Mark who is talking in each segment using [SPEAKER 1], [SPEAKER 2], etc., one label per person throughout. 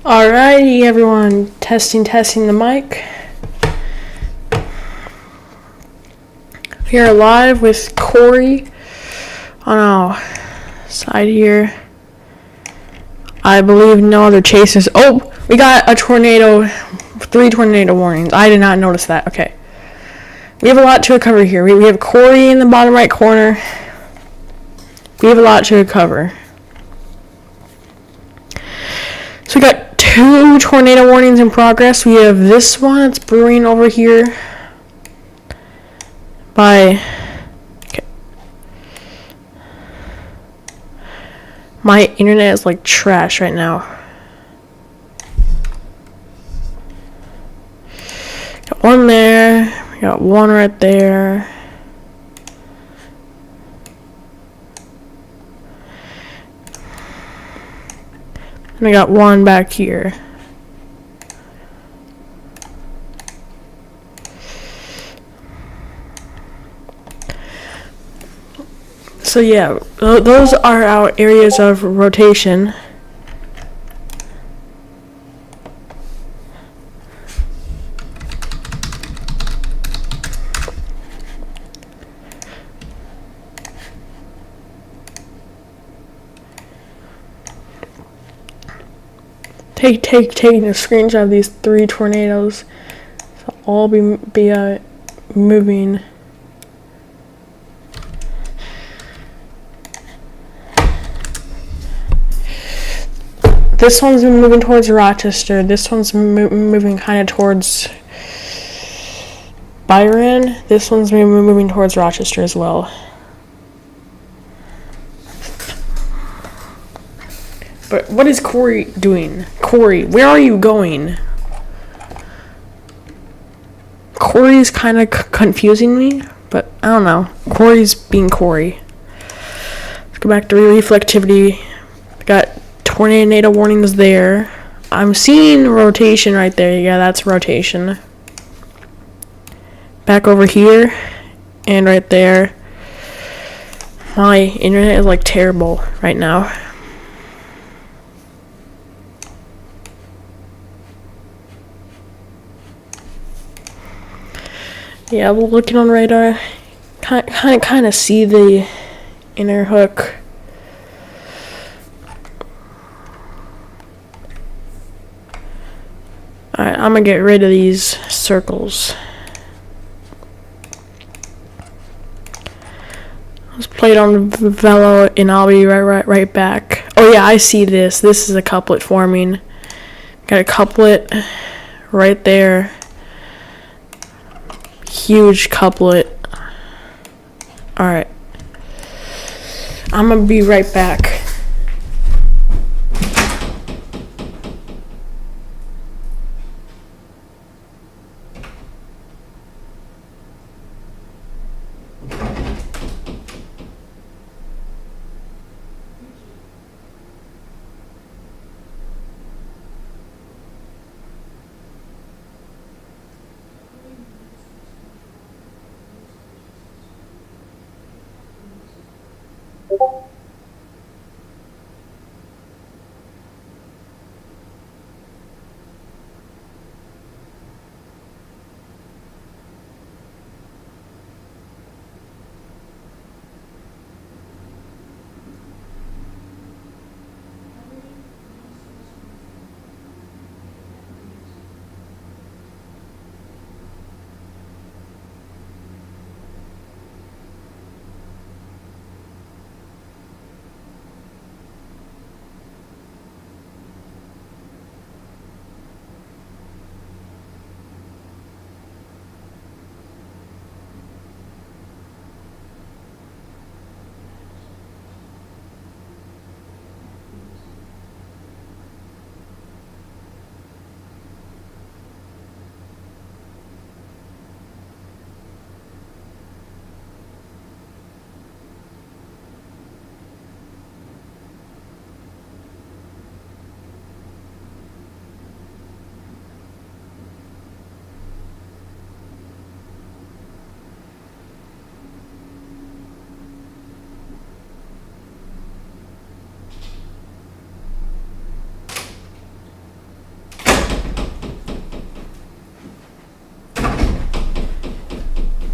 [SPEAKER 1] Alrighty, everyone, testing the mic. We are live with Corey on our side here. I believe no other chasers. Oh, we got a tornado, 3 tornado warnings. I did not notice that. Okay. We have a lot to recover here. We have Corey in the bottom right corner. We have a lot to recover. So we got 2 tornado warnings in progress. We have this one that's brewing over here by... Okay. My internet is like trash right now. Got one there. We got one right there. And I got one back here. So yeah, those are our areas of rotation. Taking a screenshot of these 3 tornadoes. So all be moving. This one's moving towards Rochester. This one's moving kind of towards Byron. This one's moving towards Rochester as well. But what is Corey doing? Corey, where are you going? Corey's kind of confusing me, but I don't know. Corey's being Corey. Let's go back to reflectivity. Got tornado warnings there. I'm seeing rotation right there. Yeah, that's rotation. Back over here and right there. My internet is like terrible right now. Yeah, we're looking on radar. Kind of see the inner hook. Alright, I'm gonna get rid of these circles. Let's play it on Velo and I'll be right back. Oh yeah, I see this. This is a couplet forming. Got a couplet right there. Huge couplet. Alright. I'm gonna be right back.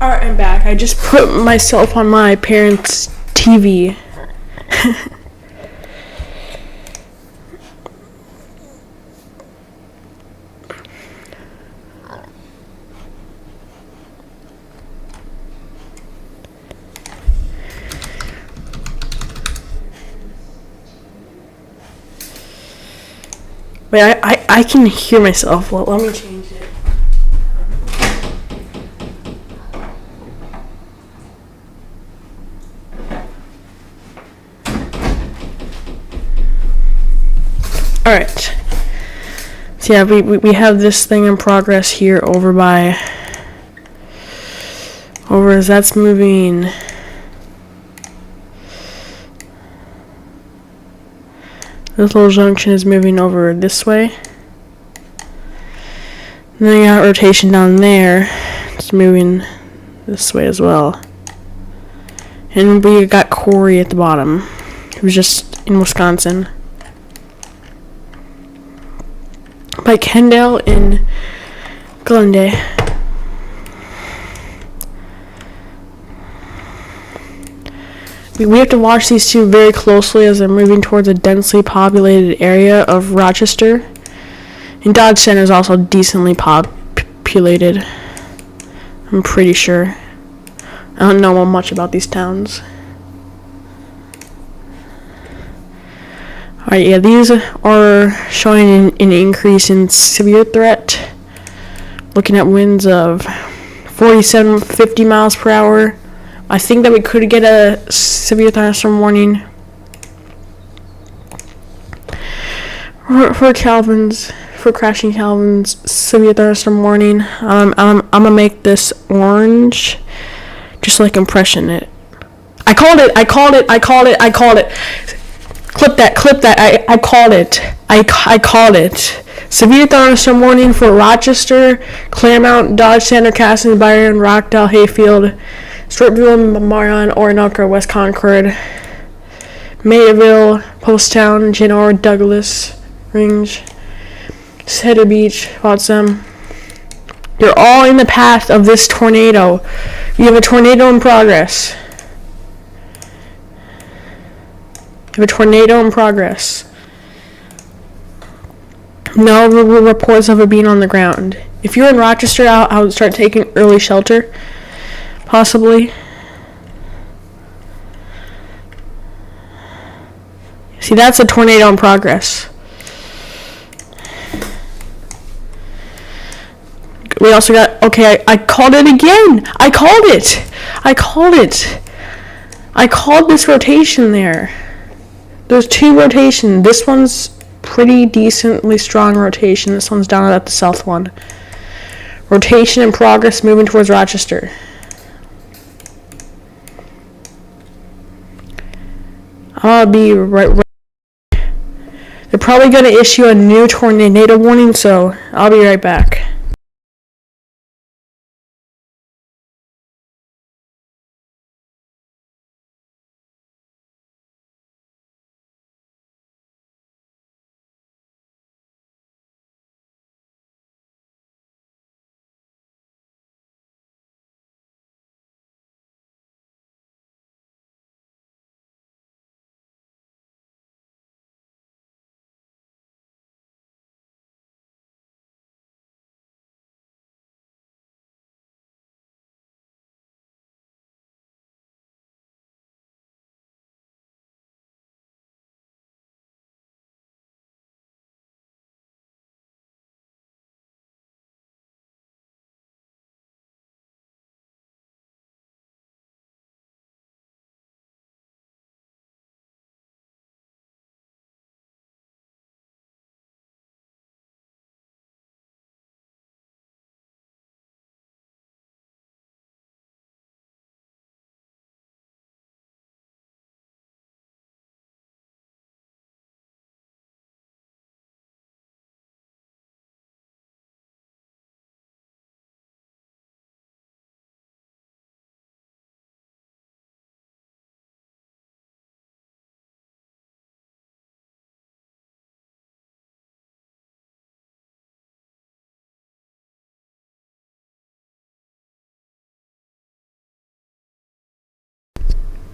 [SPEAKER 1] Alright, I'm back. I just put myself on my parents' TV. Wait, I can hear myself. Well, let me change it. Alright. So yeah, we have this thing in progress here over as that's moving. This little junction is moving over this way. And then you got rotation down there. It's moving this way as well. And we got Corey at the bottom. He was just in Wisconsin. By Kendall in Glendale. We have to watch these two very closely as they're moving towards a densely populated area of Rochester. And Dodge Center is also decently populated. I'm pretty sure. I don't know much about these towns. Alright, yeah, these are showing an increase in severe threat. Looking at winds of 47, 50 miles per hour. I think that we could get a severe thunderstorm warning for Crashingcalvin's severe thunderstorm warning. I'm gonna make this orange just so I can impression it. I called it. Clip that. I called it. I called it. Severe thunderstorm warning for Rochester, Claremont, Dodge Center, Casson, Byron, Rockdale, Hayfield, Strippville, Marion, Orinoco, West Concord, Mayville, Poasttown, Genoa, Douglas, Range, Cedar Beach, Watson. You're all in the path of this tornado. You have a tornado in progress. No reports of it being on the ground. If you're in Rochester, I would start taking early shelter. Possibly. See, that's a tornado in progress. We also got, okay, I called it again. I called this rotation there. There's two rotations. This one's pretty decently strong rotation. This one's down at the south one. Rotation in progress moving towards Rochester. I'll be right. They're probably going to issue a new tornado warning, so I'll be right back.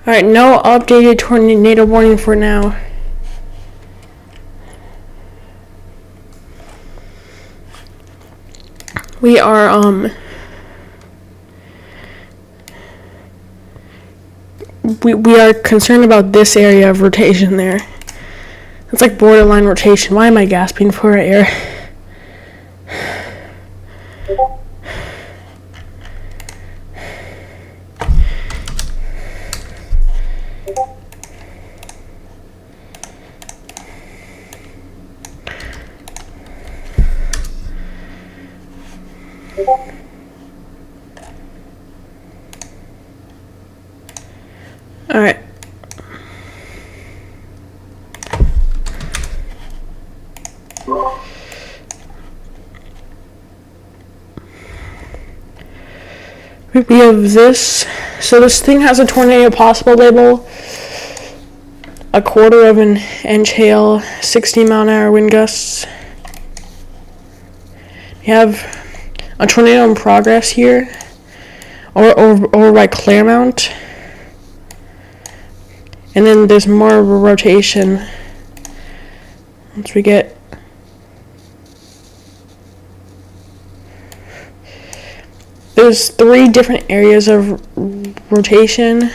[SPEAKER 1] Alright, no updated tornado warning for now. We are, we are concerned about this area of rotation there. It's like borderline rotation. Why am I gasping for air? Alright. We have this. So this thing has a tornado possible label. A 1/4 of an inch hail, 60-mile-an-hour wind gusts. We have a tornado in progress here, over by Claremont. And then there's more rotation once we get there's 3 different areas of rotation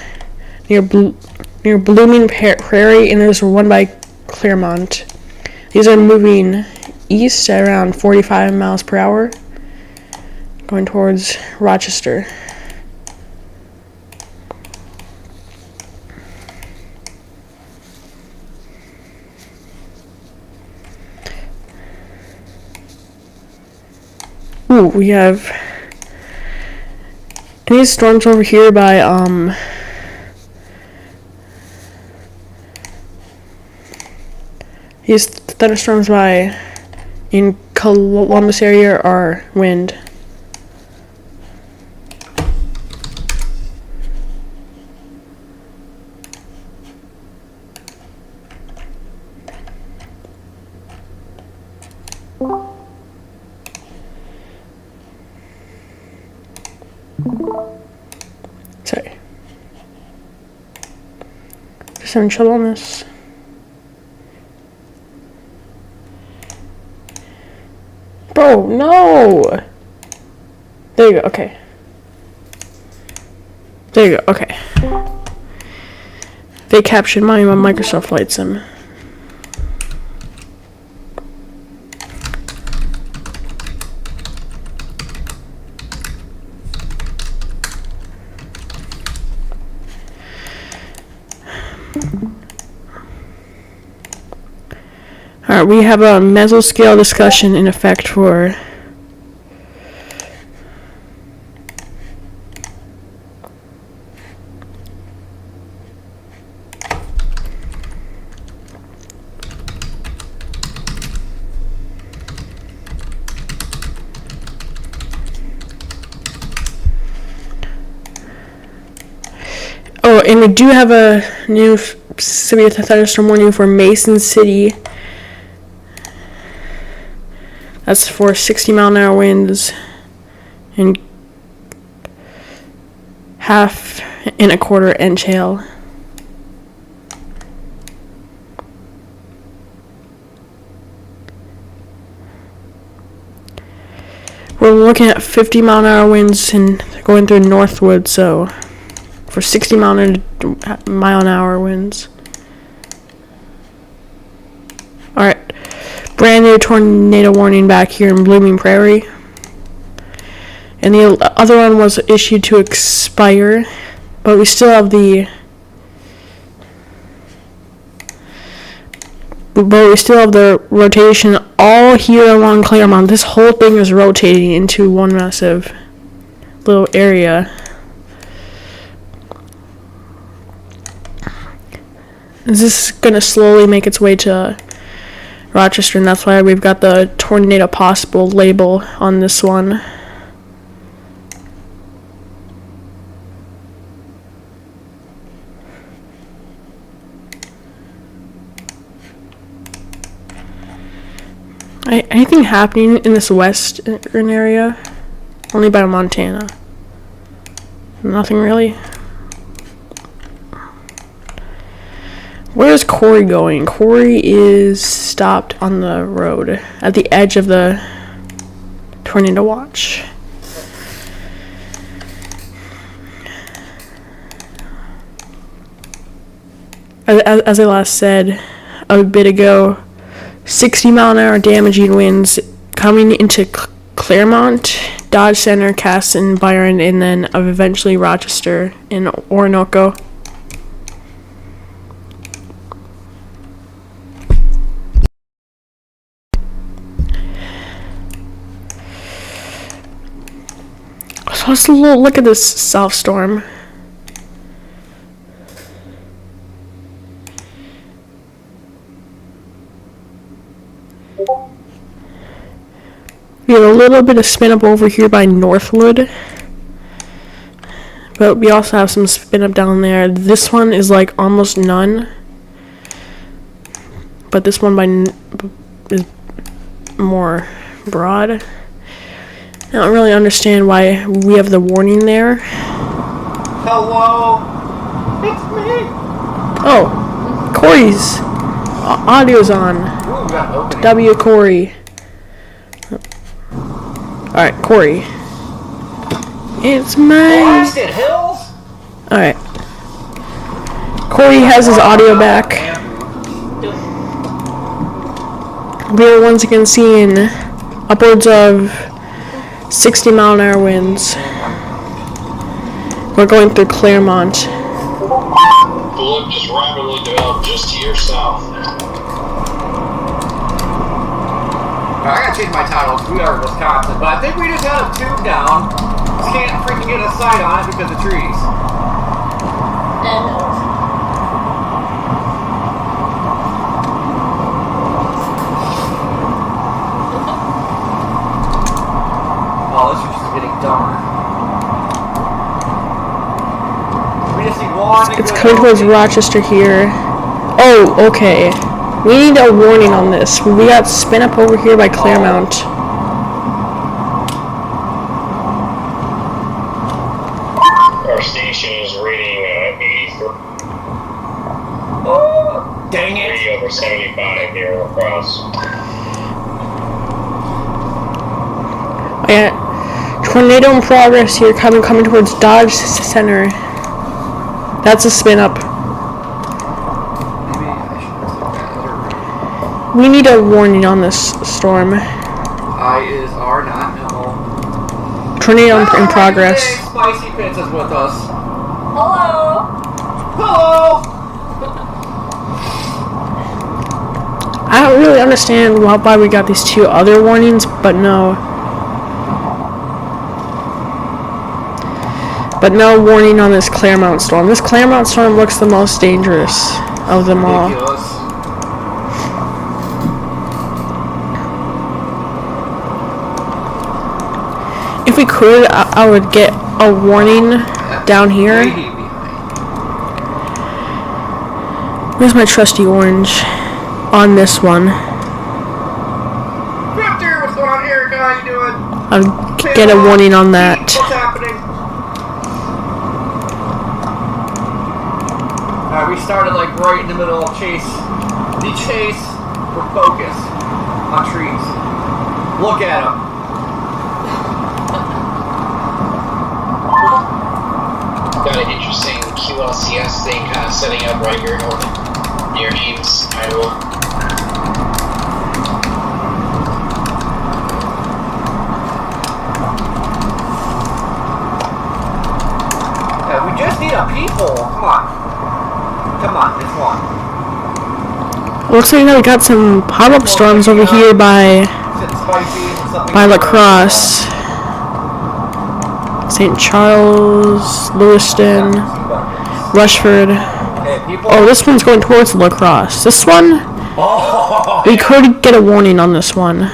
[SPEAKER 1] near Blooming Prairie, and there's one by Claremont. These are moving east at around 45 miles per hour, going towards Rochester. Ooh, we have these storms over here by these thunderstorms by in Columbus area are wind. Sorry. Just having trouble on this. Bro, no! There you go, okay. There you go, okay. They captured my Microsoft Flight Sim. Alright, we have a mesoscale discussion in effect for and we do have a new severe thunderstorm warning for Mason City. That's for 60-mile-an-hour winds and 1/2 and 1/4 inch hail. We're looking at 50-mile-an-hour winds and going through Northwood, so for 60-mile-an-hour winds. Alright. Brand new tornado warning back here in Blooming Prairie. And the other one was issued to expire, but we still have the rotation all here along Claremont. This whole thing is rotating into one massive little area. This is gonna slowly make its way to Rochester, and that's why we've got the tornado possible label on this one. Anything happening in this western area? Only by Montana. Nothing really. Where's Corey going? Corey is stopped on the road at the edge of the tornado watch. As I last said a bit ago, 60-mile-an-hour damaging winds coming into Claremont, Dodge Center, Casson, Byron, and then eventually Rochester and Orinoco. So let's look at this south storm. We have a little bit of spin up over here by Northwood, but we also have some spin up down there. This one is like almost none, but this one is more broad. I don't really understand why we have the warning there.
[SPEAKER 2] Hello, it's me.
[SPEAKER 1] Oh, Corey's audio's on.
[SPEAKER 2] Ooh,
[SPEAKER 1] W. Corey. Alright, Corey. It's mine.
[SPEAKER 2] Blasted Hills.
[SPEAKER 1] Alright. Corey has his audio back. We are once again seeing upwards of 60-mile-an-hour winds. We're going through Claremont.
[SPEAKER 3] Look just rapidly developed just to your south.
[SPEAKER 2] I gotta change my title. We are in Wisconsin, but I think we just had a tube down. Just can't freaking get a sight on it because of trees. Oh, this is just getting dumber. We just need one.
[SPEAKER 1] It's coming towards Rochester here. Oh, okay. We need a warning on this. We got spin up over here by Claremont.
[SPEAKER 3] Our station is reading 83.
[SPEAKER 2] Oh, dang it.
[SPEAKER 3] 3/75 here across.
[SPEAKER 1] I got tornado in progress here, coming towards Dodge Center. That's a spin up. We need a warning on this storm.
[SPEAKER 2] I is R not no.
[SPEAKER 1] Tornado in progress.
[SPEAKER 2] Spicy Pits is with us.
[SPEAKER 4] Hello.
[SPEAKER 2] Hello.
[SPEAKER 1] I don't really understand why we got these two other warnings, but no. But no warning on this Claremont storm. This Claremont storm looks the most dangerous of them all.
[SPEAKER 2] Ridiculous.
[SPEAKER 1] If we could, I would get a warning down here. Where's my trusty orange? On this one.
[SPEAKER 2] Victor, what's going on, Erica? How you doing?
[SPEAKER 1] I'll get a warning on that.
[SPEAKER 2] What's happening? Alright, we started like right in the middle of chase. The chase for focus on trees. Look at them.
[SPEAKER 3] Got an interesting QLCS thing kind of setting up right here near Ames, Iowa.
[SPEAKER 2] Yeah, we just need a people. Come on. Come on, this one.
[SPEAKER 1] Looks like we got some pop-up storms over here by La Crosse, St. Charles, Lewiston, Rushford. Oh, this one's going towards La Crosse. This one, we could get a warning on this one.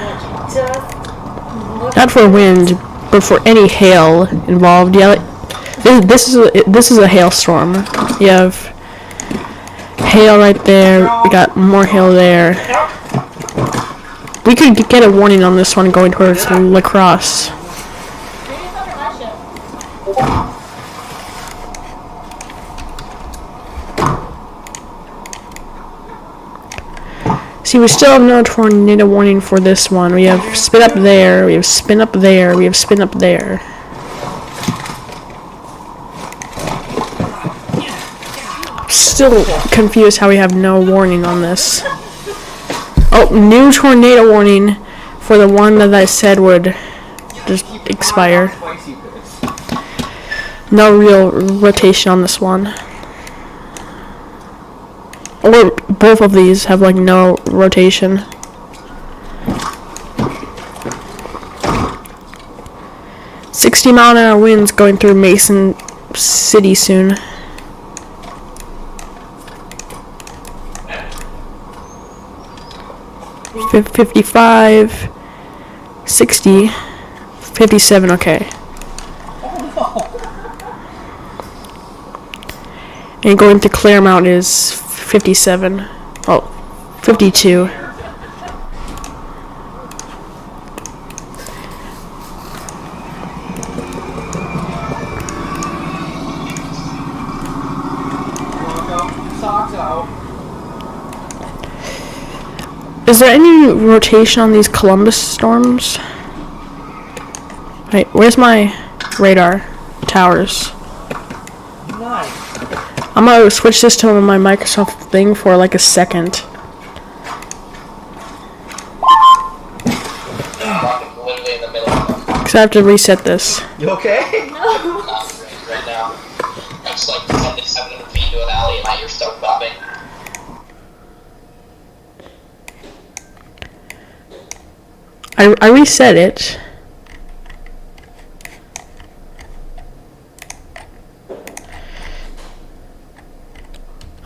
[SPEAKER 1] Not for wind, but for any hail involved. Yeah, this is a hailstorm. You have hail right there. We got more hail there. We could get a warning on this one going towards La Crosse. See, we still have no tornado warning for this one. We have spin up there, we have spin up there, we have spin up there. Still confused how we have no warning on this. Oh, new tornado warning for the one that I said would just expire. No real rotation on this one. Or both of these have like no rotation. $60-mile-an-hour winds going through Mason City soon. Fif 55, 60, 57, okay. And going to Claremont is 57. Oh, 52.
[SPEAKER 2] Socks out.
[SPEAKER 1] Is there any rotation on these Columbus storms? Wait, where's my radar towers?
[SPEAKER 2] Nice.
[SPEAKER 1] I'm gonna switch this to my Microsoft thing for like a second.
[SPEAKER 3] Literally in the middle of them.
[SPEAKER 1] Because I have to reset this.
[SPEAKER 2] You okay?
[SPEAKER 3] Right now. I'm just like 700 feet into an alley and I hear stuff popping.
[SPEAKER 1] I reset it.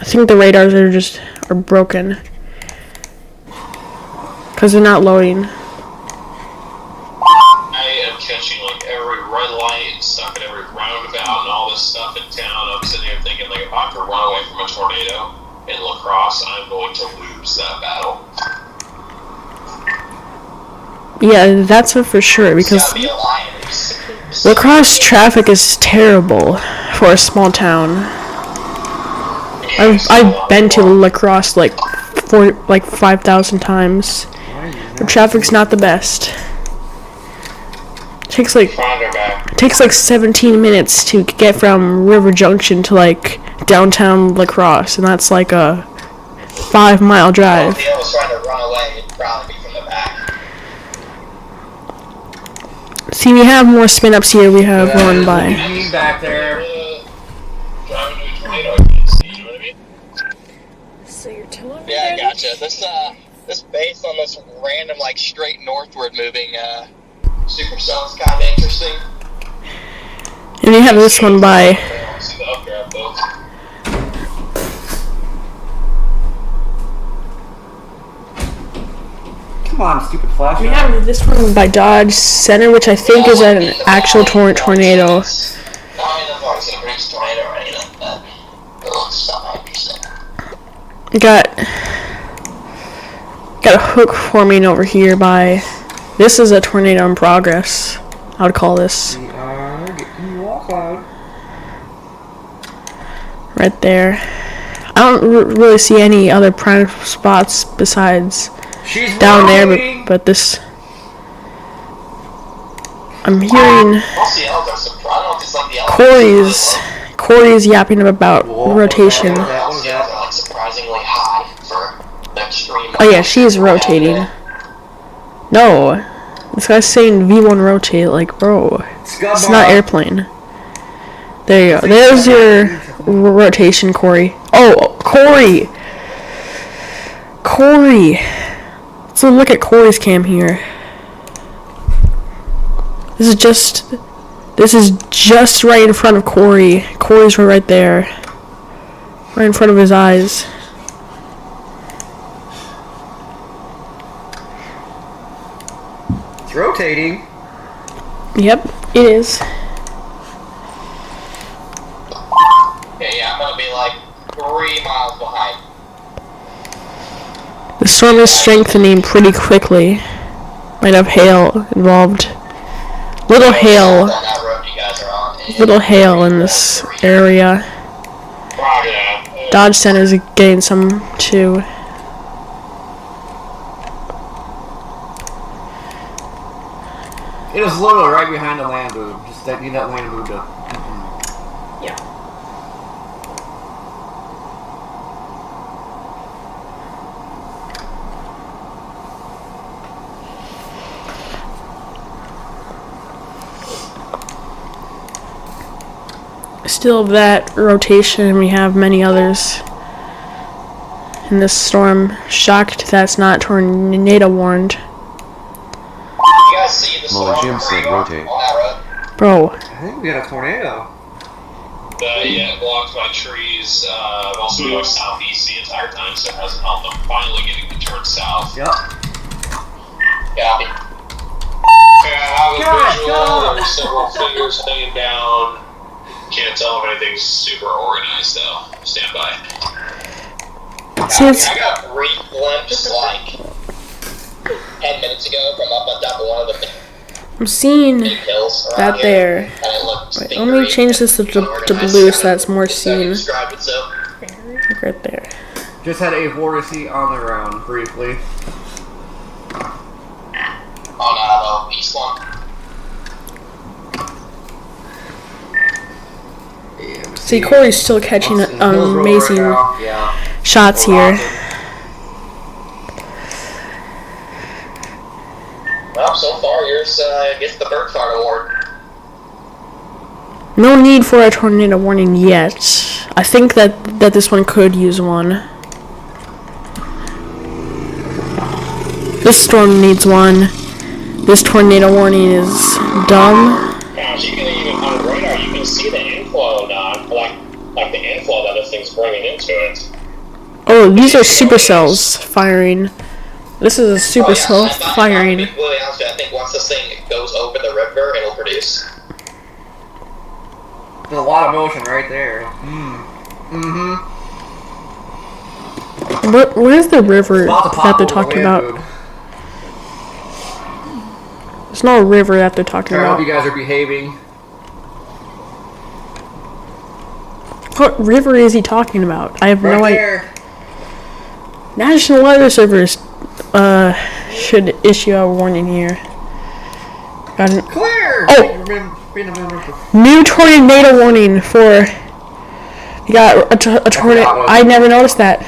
[SPEAKER 1] I think the radars are broken. Because they're not loading.
[SPEAKER 4] I am catching like every red light, stuck at every roundabout, and all this stuff in town. I'm sitting here thinking, like, if I have to run away from a tornado in La Crosse, I'm going to lose that battle.
[SPEAKER 1] Yeah, that's for sure. Because
[SPEAKER 3] Gotta be a Lions.
[SPEAKER 1] La Crosse traffic is terrible for a small town. I've been to La Crosse like 5,000 times. The traffic's not the best. Takes like 17 minutes to get from River Junction to like downtown La Crosse, and that's like a 5-mile drive.
[SPEAKER 3] If he was trying to run away, it'd probably be from the back.
[SPEAKER 1] See, we have more spin ups here. We have one by.
[SPEAKER 2] Me back there.
[SPEAKER 4] Driving to a tornado, I can't see, you know what I mean?
[SPEAKER 5] So you're telling me?
[SPEAKER 3] Yeah, I gotcha. This base on this random, like, straight northward moving, supercel's kind of interesting.
[SPEAKER 1] And we have this one by.
[SPEAKER 4] I don't see the updraft though.
[SPEAKER 2] Come on, stupid flash.
[SPEAKER 1] We have this one by Dodge Center, which I think is an actual tornado.
[SPEAKER 3] I mean, that's obviously a great tornado or anything like that. It looks so interesting.
[SPEAKER 1] Got a hook forming over here by. This is a tornado in progress. I would call this
[SPEAKER 2] We are getting wall cloud.
[SPEAKER 1] right there. I don't really see any other prime spots besides
[SPEAKER 2] She's
[SPEAKER 1] down there,
[SPEAKER 2] rolling.
[SPEAKER 1] but this. I'm hearing
[SPEAKER 3] I'll see Elvis. I don't know if it's like the Elvis.
[SPEAKER 1] Corey's yapping about rotation.
[SPEAKER 2] What was
[SPEAKER 3] Those
[SPEAKER 2] that?
[SPEAKER 3] are like surprisingly high for the extreme.
[SPEAKER 1] Oh yeah, she is rotating. No, this guy's saying V1 rotate. Like, bro, it's not airplane. There you go. There's your rotation, Corey. Oh, Corey. So look at Corey's cam here. This is just right in front of Corey. Corey's right there. Right in front of his eyes.
[SPEAKER 2] It's rotating.
[SPEAKER 1] Yep, it is.
[SPEAKER 3] Yeah, I'm gonna be like 3 miles behind.
[SPEAKER 1] The storm is strengthening pretty quickly. Might have hail involved. Little hail.
[SPEAKER 3] That road you guys are on.
[SPEAKER 1] Little hail in this area.
[SPEAKER 4] Wow, yeah.
[SPEAKER 1] Dodge Center is getting some too.
[SPEAKER 2] is literally right behind the land boob. Just that, you need that land boob to.
[SPEAKER 5] Yeah.
[SPEAKER 1] Still that rotation, we have many others in this storm. Shocked that's not tornado warned.
[SPEAKER 3] You guys see the storm
[SPEAKER 6] Jim said rotate.
[SPEAKER 3] on that road?
[SPEAKER 1] Bro,
[SPEAKER 2] I think we got a tornado.
[SPEAKER 4] Yeah, it blocked my trees. I've also been going southeast the entire time, so it hasn't helped. I'm finally getting to turn south.
[SPEAKER 2] Yep.
[SPEAKER 3] Yeah.
[SPEAKER 4] Yeah, I have a
[SPEAKER 2] God,
[SPEAKER 4] visual.
[SPEAKER 2] God.
[SPEAKER 4] There's several fingers hanging down. Can't tell if anything's super organized though. Stand by.
[SPEAKER 1] see it's
[SPEAKER 3] I got a brief glimpse like 10 minutes ago from up on top of one of the
[SPEAKER 1] I'm seeing
[SPEAKER 3] big hills around
[SPEAKER 1] that
[SPEAKER 3] here,
[SPEAKER 1] there.
[SPEAKER 3] and it looked
[SPEAKER 1] Wait, let me change this to blue so that's more seen.
[SPEAKER 3] Described it so.
[SPEAKER 1] Like right there.
[SPEAKER 2] Just had a vortice on the ground briefly.
[SPEAKER 3] On the east one.
[SPEAKER 2] Yeah,
[SPEAKER 1] See, Corey's still catching amazing
[SPEAKER 2] Yeah.
[SPEAKER 1] shots here.
[SPEAKER 3] Well, so far yours gets the bird fart award.
[SPEAKER 1] No need for a tornado warning yet. I think that this one could use one. This storm needs one. This tornado warning is dumb.
[SPEAKER 7] Gosh, you can even on the radar, you can see the inflow, like the inflow that this thing's bringing into it.
[SPEAKER 1] Oh, these are supercells firing. This is a supercell
[SPEAKER 3] I thought,
[SPEAKER 1] firing.
[SPEAKER 3] to be completely honest with you, I think once this thing goes over the river, it'll produce.
[SPEAKER 2] There's a lot of motion right there.
[SPEAKER 1] Where's the river
[SPEAKER 2] About to
[SPEAKER 1] that
[SPEAKER 2] pop
[SPEAKER 1] they're
[SPEAKER 2] over the
[SPEAKER 1] talking
[SPEAKER 2] land
[SPEAKER 1] about?
[SPEAKER 2] boob.
[SPEAKER 1] There's no river that they're talking
[SPEAKER 2] I hope
[SPEAKER 1] about.
[SPEAKER 2] you guys are behaving.
[SPEAKER 1] What river is he talking about? I have
[SPEAKER 2] Right
[SPEAKER 1] no idea.
[SPEAKER 2] there.
[SPEAKER 1] National Weather Service should issue a warning here. Got an
[SPEAKER 2] Clear!
[SPEAKER 1] Oh! New tornado warning for. You got a tornado. I never noticed that.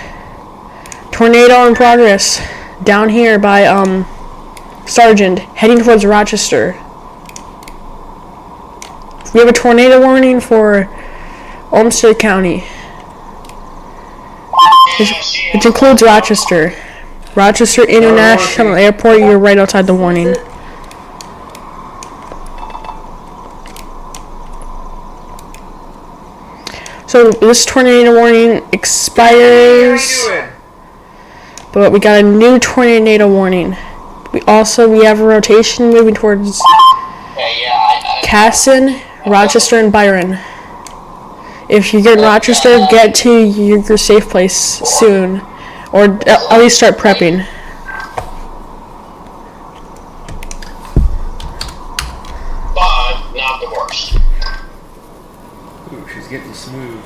[SPEAKER 1] Tornado in progress down here by Sargent, heading towards Rochester. We have a tornado warning for Olmsted County, which includes Rochester. Rochester International Airport, you're right outside the warning. So this tornado warning expires, but we got a new tornado warning. We have a rotation moving towards Casson, Rochester, and Byron. If you get in Rochester, get to your safe place soon, or at least start prepping.
[SPEAKER 7] But not the worst.
[SPEAKER 2] Ooh, she's getting smooth.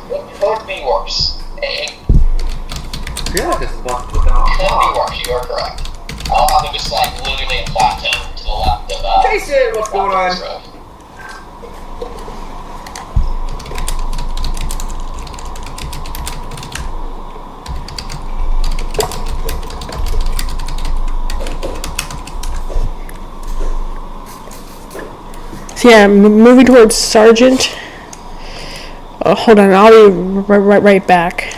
[SPEAKER 3] What could be worse?
[SPEAKER 2] I feel like this is about to put down a
[SPEAKER 3] Could be
[SPEAKER 2] clock.
[SPEAKER 3] worse, you are correct. I'll have to just like literally a plateau to the left of
[SPEAKER 2] Jason, what's going on?
[SPEAKER 3] this road.
[SPEAKER 1] So yeah, moving towards Sargent. Hold on, I'll be right back.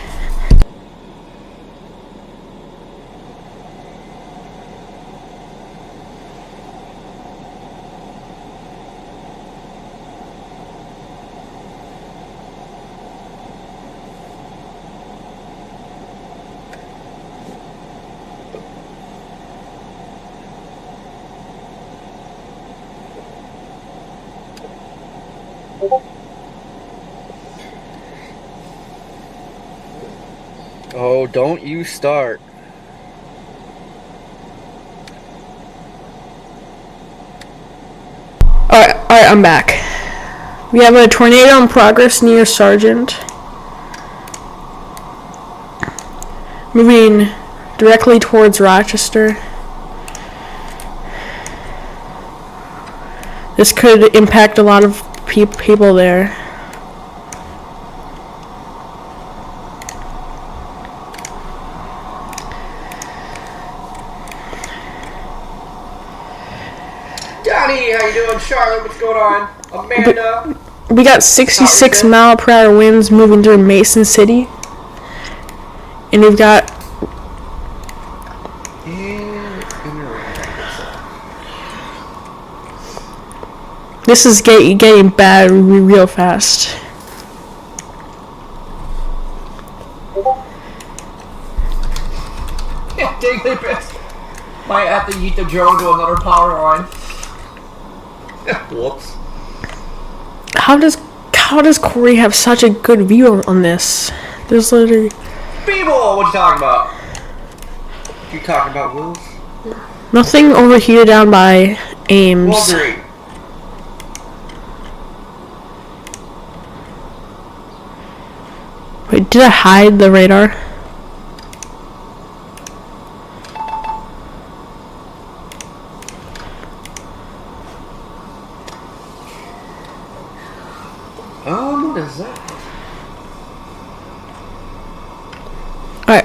[SPEAKER 8] Oh, don't you start.
[SPEAKER 1] Alright, I'm back. We have a tornado in progress near Sargent. Moving directly towards Rochester. This could impact a lot of people there.
[SPEAKER 2] Johnny, how you doing? Charlotte, what's going on? Amanda.
[SPEAKER 1] We got 66 mile per hour winds moving through Mason City. And we've got this is getting bad real fast.
[SPEAKER 2] Yeah, Diglett might have to eat the drone to another power line. Whoops.
[SPEAKER 1] How does Corey have such a good view on this? There's literally
[SPEAKER 2] People, what you talking about? You talking about Wills?
[SPEAKER 1] nothing over here down by Ames.
[SPEAKER 2] Walgreens.
[SPEAKER 1] Wait, did I hide the radar?
[SPEAKER 2] What is that?
[SPEAKER 1] Alright.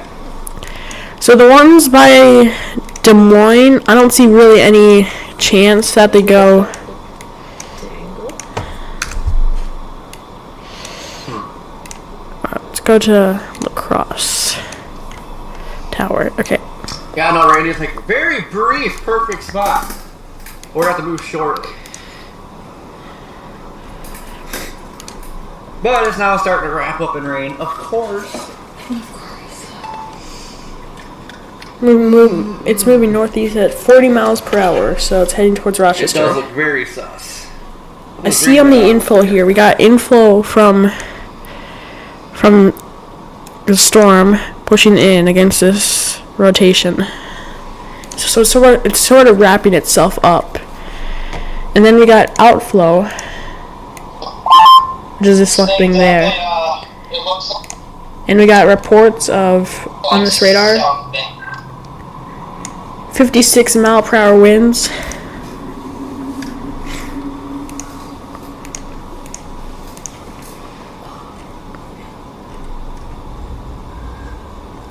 [SPEAKER 1] So the ones by Des Moines, I don't see really any chance that they go. Alright, let's go to Lacrosse Tower. Okay.
[SPEAKER 2] Yeah, no, Randy, it's like a very brief, perfect spot. We're gonna have to move shortly. But it's now starting to wrap up and rain, of course.
[SPEAKER 1] It's moving northeast at 40 miles per hour, so it's heading towards
[SPEAKER 2] It
[SPEAKER 1] Rochester.
[SPEAKER 2] does look very sus.
[SPEAKER 1] I see on the info here, we got info from the storm pushing in against this rotation. So it's sort of wrapping itself up. And then we got outflow, which is this one thing there.
[SPEAKER 3] It looks like
[SPEAKER 1] And we got reports of, on this radar,
[SPEAKER 3] something.
[SPEAKER 1] 56 mile per hour winds.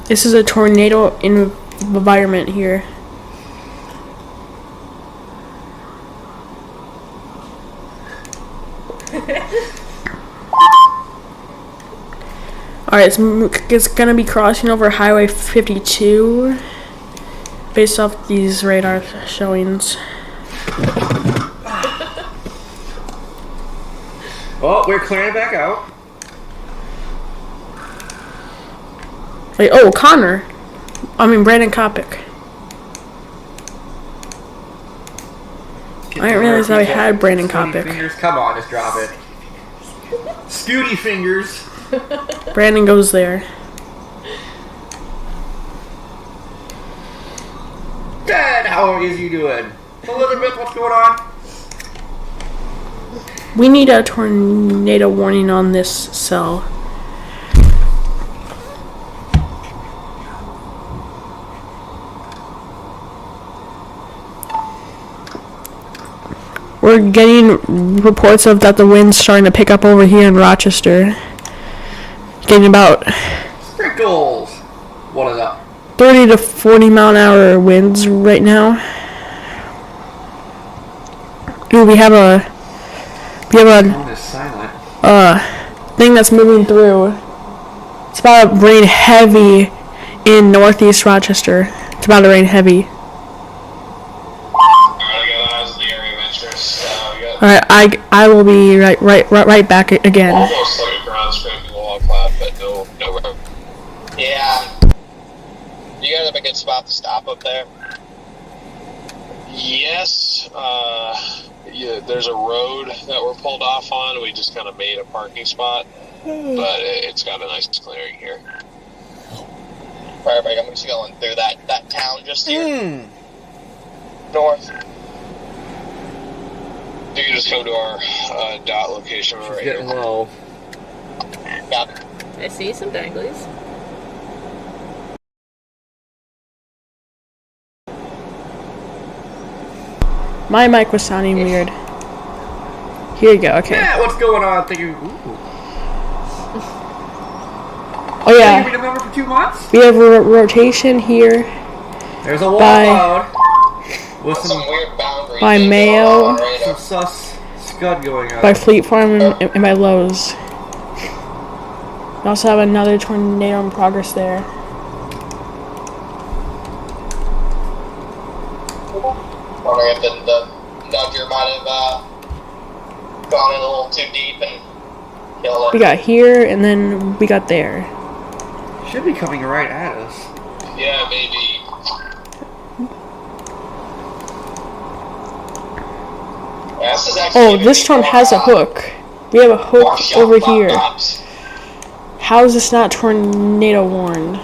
[SPEAKER 1] This is a tornado environment here. Alright, it's gonna be crossing over Highway 52 based off these radar showings.
[SPEAKER 2] Oh, we're clearing it back out.
[SPEAKER 1] Wait, Brandon Copic. I didn't realize that I had Brandon
[SPEAKER 2] Scooty
[SPEAKER 1] Copic.
[SPEAKER 2] Fingers, come on, just drop it. Scooty fingers.
[SPEAKER 1] Brandon goes there.
[SPEAKER 2] Dad, how is you doing? Elizabeth, what's going on?
[SPEAKER 1] We need a tornado warning on this cell. We're getting reports of that the wind's starting to pick up over here in Rochester. Getting about
[SPEAKER 2] Sprinkles. What is up?
[SPEAKER 1] 30 to 40 mile an hour winds right now. Ooh, we have a
[SPEAKER 2] Phone is silent.
[SPEAKER 1] thing that's moving through. It's about to rain heavy in northeast Rochester. It's about to rain heavy.
[SPEAKER 4] Alright, I got eyes in the area of interest. We got
[SPEAKER 1] Alright, I will be right back again.
[SPEAKER 4] almost like a ground scraping wall cloud, but no road.
[SPEAKER 3] Yeah. You guys have a good spot to stop up there?
[SPEAKER 4] Yes, yeah, there's a road that we're pulled off on. We just kind of made a parking spot, but it's got a nice clearing here.
[SPEAKER 3] Perfect. I'm just going through that town just here. North.
[SPEAKER 4] You can just come to our dot location right here.
[SPEAKER 8] Getting low.
[SPEAKER 3] Got
[SPEAKER 5] I see some danglies.
[SPEAKER 1] My mic was sounding weird. Here you go. Okay.
[SPEAKER 2] Yeah, what's going on? Thank you. Ooh.
[SPEAKER 1] Oh
[SPEAKER 2] You've
[SPEAKER 1] yeah.
[SPEAKER 2] been a member for 2 months?
[SPEAKER 1] We have a rotation here
[SPEAKER 2] There's a wall
[SPEAKER 1] By-
[SPEAKER 2] cloud. With
[SPEAKER 3] Some weird boundary
[SPEAKER 1] by
[SPEAKER 3] thing going
[SPEAKER 1] Mayo.
[SPEAKER 3] on right
[SPEAKER 2] some
[SPEAKER 3] now.
[SPEAKER 2] sus scud going on.
[SPEAKER 1] by Fleet Farm and by Lowe's. We also have another tornado in progress there.
[SPEAKER 3] Wondering if the nudger might have gone in a little too deep and killed
[SPEAKER 1] We
[SPEAKER 3] it.
[SPEAKER 1] got here and then we got there.
[SPEAKER 2] Should be coming right at us.
[SPEAKER 4] Yeah, maybe.
[SPEAKER 3] Yeah, this is actually
[SPEAKER 1] Oh,
[SPEAKER 3] giving
[SPEAKER 1] this
[SPEAKER 3] me
[SPEAKER 1] storm
[SPEAKER 3] more,
[SPEAKER 1] has a hook. We have a hook
[SPEAKER 3] more shock
[SPEAKER 1] over here.
[SPEAKER 3] vibes.
[SPEAKER 1] How is this not tornado warned?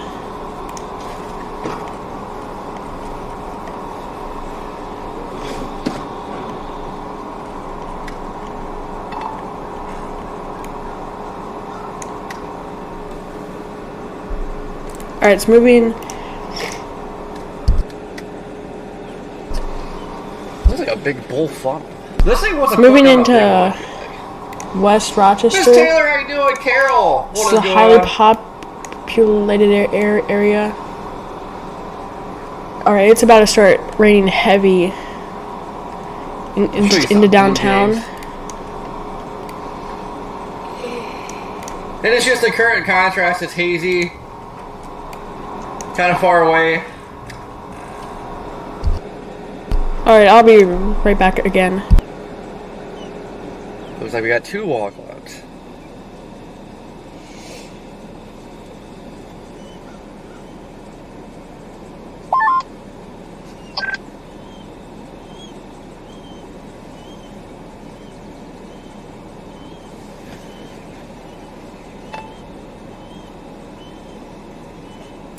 [SPEAKER 1] Alright, it's moving.
[SPEAKER 2] Looks like a big bull funnel. This thing wasn't
[SPEAKER 1] Moving
[SPEAKER 2] fucking
[SPEAKER 1] into
[SPEAKER 2] up big.
[SPEAKER 1] West
[SPEAKER 2] Miss
[SPEAKER 1] Rochester.
[SPEAKER 2] Taylor, how you doing? Carol,
[SPEAKER 1] This
[SPEAKER 2] what
[SPEAKER 1] is
[SPEAKER 2] is
[SPEAKER 1] a
[SPEAKER 2] going
[SPEAKER 1] highly
[SPEAKER 2] on?
[SPEAKER 1] populated area. Alright, it's about to start raining heavy
[SPEAKER 2] Show you
[SPEAKER 1] into
[SPEAKER 2] something,
[SPEAKER 1] downtown.
[SPEAKER 2] James. And it's just the current contrast. It's hazy, kind of far away.
[SPEAKER 1] Alright, I'll be right back again.
[SPEAKER 2] Looks like we got 2 wall clouds.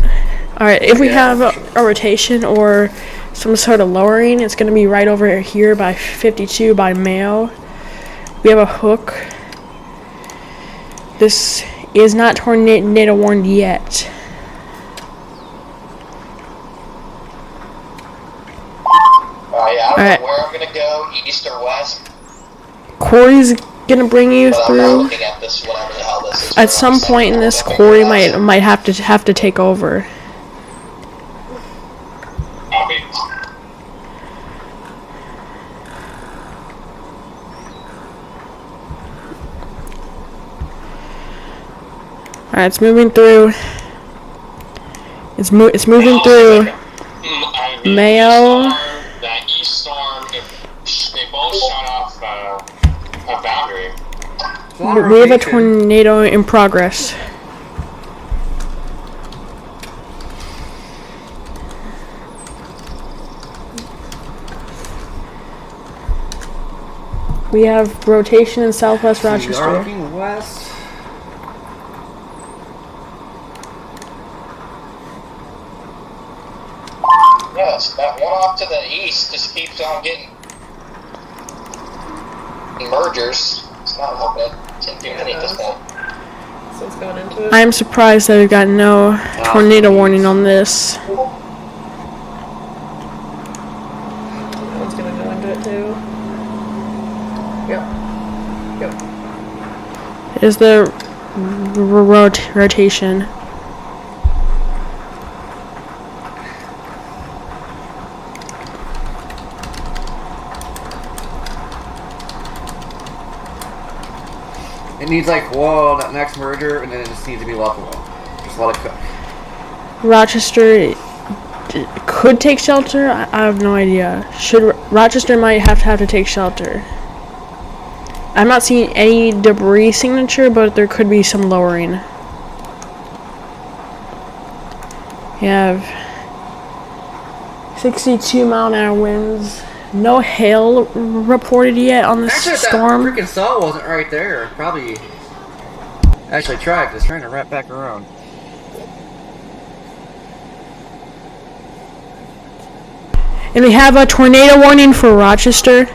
[SPEAKER 1] Alright, if we have a rotation or some sort of lowering, it's going to be right over here by 52 by Mayo. We have a hook. This is not tornado warned yet.
[SPEAKER 3] Yeah, I don't
[SPEAKER 1] Alright.
[SPEAKER 3] know where I'm gonna go, east or west,
[SPEAKER 1] Corey's going to bring you
[SPEAKER 3] but I'm not
[SPEAKER 1] through.
[SPEAKER 3] looking at this, whatever the hell this is.
[SPEAKER 1] At some point in this, Corey might have to take over.
[SPEAKER 4] Copy.
[SPEAKER 1] Alright, it's moving through. It's moving through
[SPEAKER 4] I mean,
[SPEAKER 1] Mayo.
[SPEAKER 4] That east storm, they both shot off a boundary.
[SPEAKER 2] It's a lot of
[SPEAKER 1] We have a
[SPEAKER 2] rotation.
[SPEAKER 1] tornado in progress. We have rotation in Southwest
[SPEAKER 2] We are
[SPEAKER 1] Rochester.
[SPEAKER 2] looking west.
[SPEAKER 3] Yes, that one off to the east just keeps on getting mergers. It's not helping it. Can't do anything at this point.
[SPEAKER 5] So it's going into it.
[SPEAKER 1] I am surprised that we've got no tornado warning on this.
[SPEAKER 5] That one's gonna go into it too. Yep.
[SPEAKER 1] Is the rotation.
[SPEAKER 2] It needs like, whoa, that next merger, and then it just needs to be left alone. Just let it cook.
[SPEAKER 1] Rochester could take shelter. I have no idea. Rochester might have to take shelter. I'm not seeing any debris signature, but there could be some lowering. We have 62 mile-an-hour winds. No hail reported yet on this
[SPEAKER 2] Actually, if
[SPEAKER 1] storm.
[SPEAKER 2] that freaking cell wasn't right there, probably actually tried. It's trying to wrap back around.
[SPEAKER 1] And we have a tornado warning for Rochester.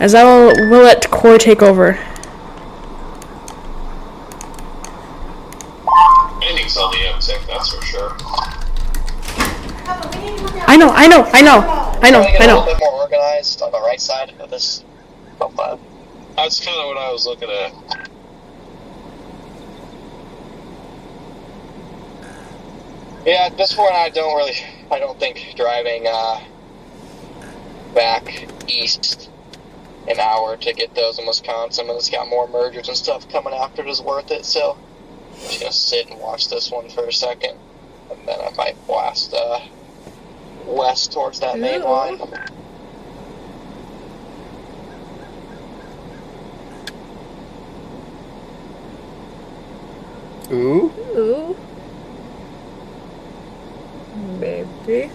[SPEAKER 1] As I will let Corey take over.
[SPEAKER 4] Anything's on the uptick, that's for sure.
[SPEAKER 1] I know.
[SPEAKER 3] Trying to get a little bit more organized on the right side of this but
[SPEAKER 4] That's kind of what I was looking at.
[SPEAKER 3] yeah, at this point I don't think driving back east an hour to get those in Wisconsin, and it's got more mergers and stuff coming after it is worth it, so I'm just gonna sit and watch this one for a second, and then I might blast west towards that main line.
[SPEAKER 8] Ooh.
[SPEAKER 5] Ooh. Maybe.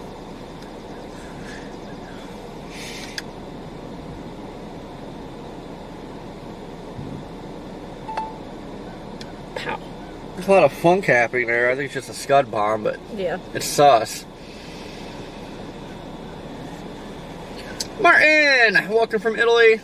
[SPEAKER 5] Pow.
[SPEAKER 8] There's a lot of funk happening there. I think it's just a scud bomb, but
[SPEAKER 5] Yeah.
[SPEAKER 8] it's sus. Martin! Welcome from Italy.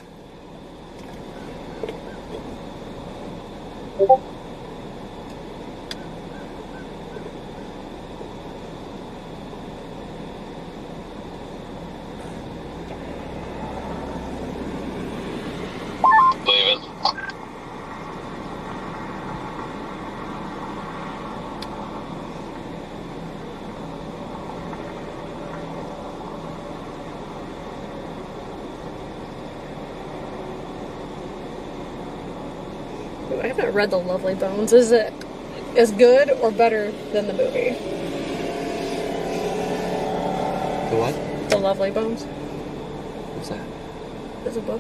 [SPEAKER 4] Leaving.
[SPEAKER 5] Ooh, I haven't read The Lovely Bones. Is it as good or better than the movie?
[SPEAKER 8] The what?
[SPEAKER 5] The Lovely Bones?
[SPEAKER 8] What's that?
[SPEAKER 5] Is a book.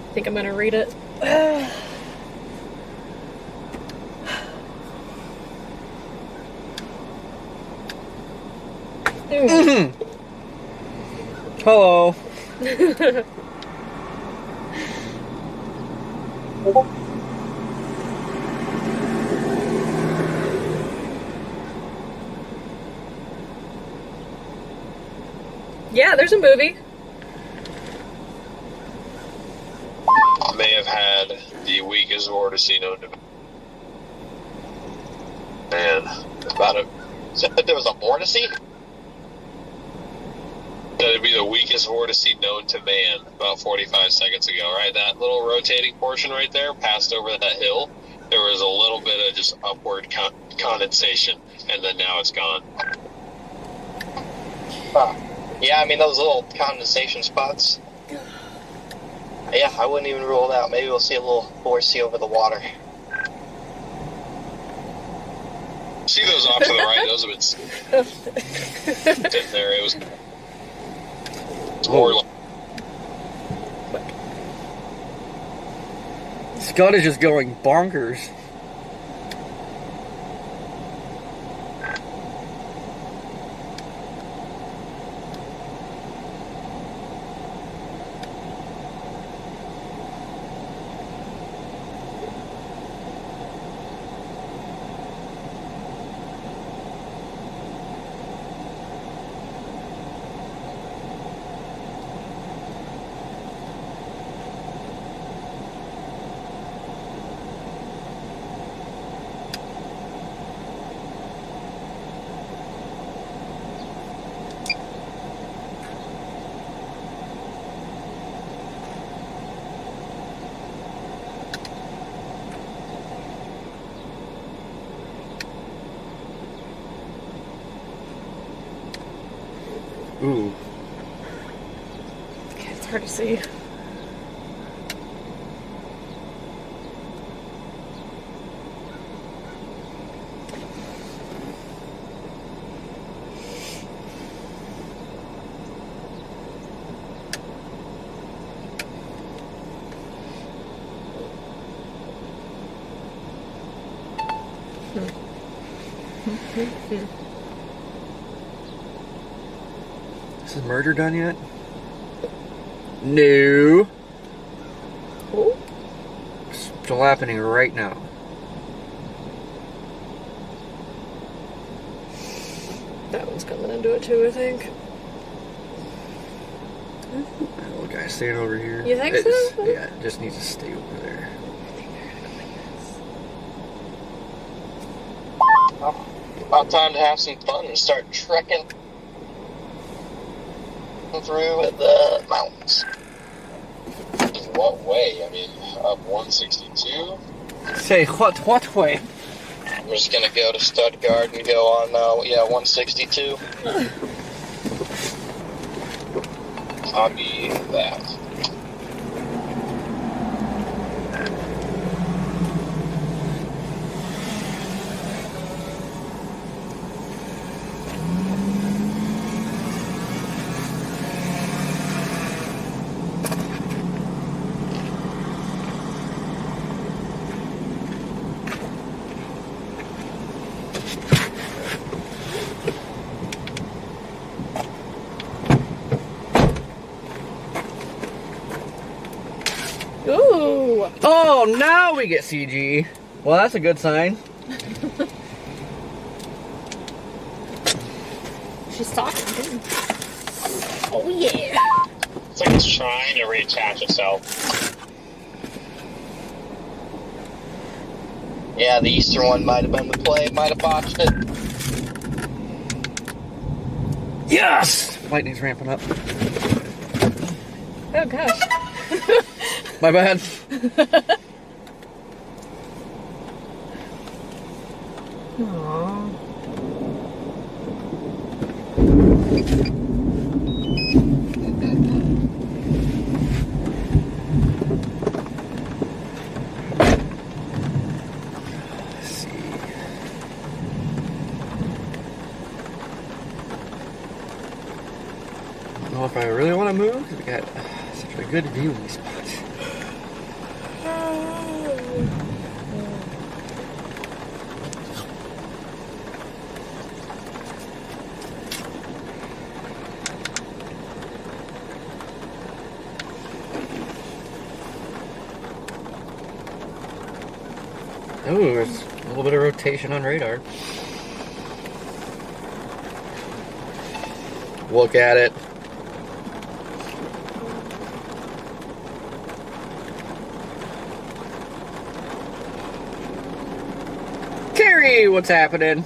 [SPEAKER 5] I think I'm gonna read it.
[SPEAKER 8] Hello.
[SPEAKER 5] Yeah, there's a movie.
[SPEAKER 4] May have had the weakest vortice known to man. About it.
[SPEAKER 3] Said there was a vortice?
[SPEAKER 4] That'd be the weakest vortice known to man about 45 seconds ago, right? That little rotating portion right there passed over that hill. There was a little bit of just upward condensation, and then now it's gone.
[SPEAKER 3] Yeah, I mean, those little condensation spots. Yeah, I wouldn't even rule it out. Maybe we'll see a little vortice over the water.
[SPEAKER 4] See those off to the right? Those have been sitting there. It was more like
[SPEAKER 8] Scott is just going bonkers. Ooh.
[SPEAKER 5] It's hard to see.
[SPEAKER 8] Is the murder done yet? No. It's all happening right now.
[SPEAKER 5] That one's coming into it too, I think.
[SPEAKER 8] That little guy staying over here.
[SPEAKER 5] You think so?
[SPEAKER 8] Yeah, it just needs to stay over there.
[SPEAKER 3] About time to have some fun and start trekking through the mountains.
[SPEAKER 4] In what way? I mean, up 162?
[SPEAKER 8] Say, what way?
[SPEAKER 3] I'm just gonna go to Stuttgart and go on, 162.
[SPEAKER 4] Copy that.
[SPEAKER 5] Ooh!
[SPEAKER 8] Oh, now we get CG. Well, that's a good sign.
[SPEAKER 5] She's talking too. Oh yeah!
[SPEAKER 7] It's like it's trying to reattach itself.
[SPEAKER 3] Yeah, the Eastern one might have been the play, might have botched it.
[SPEAKER 8] Yes! Lightning's ramping up.
[SPEAKER 5] Oh gosh.
[SPEAKER 8] My bad.
[SPEAKER 5] Aww.
[SPEAKER 8] Let's see. I don't know if I really want to move because we got such a good view in these spots. Ooh, there's a little bit of rotation on radar. Look at it. Carrie, what's happening?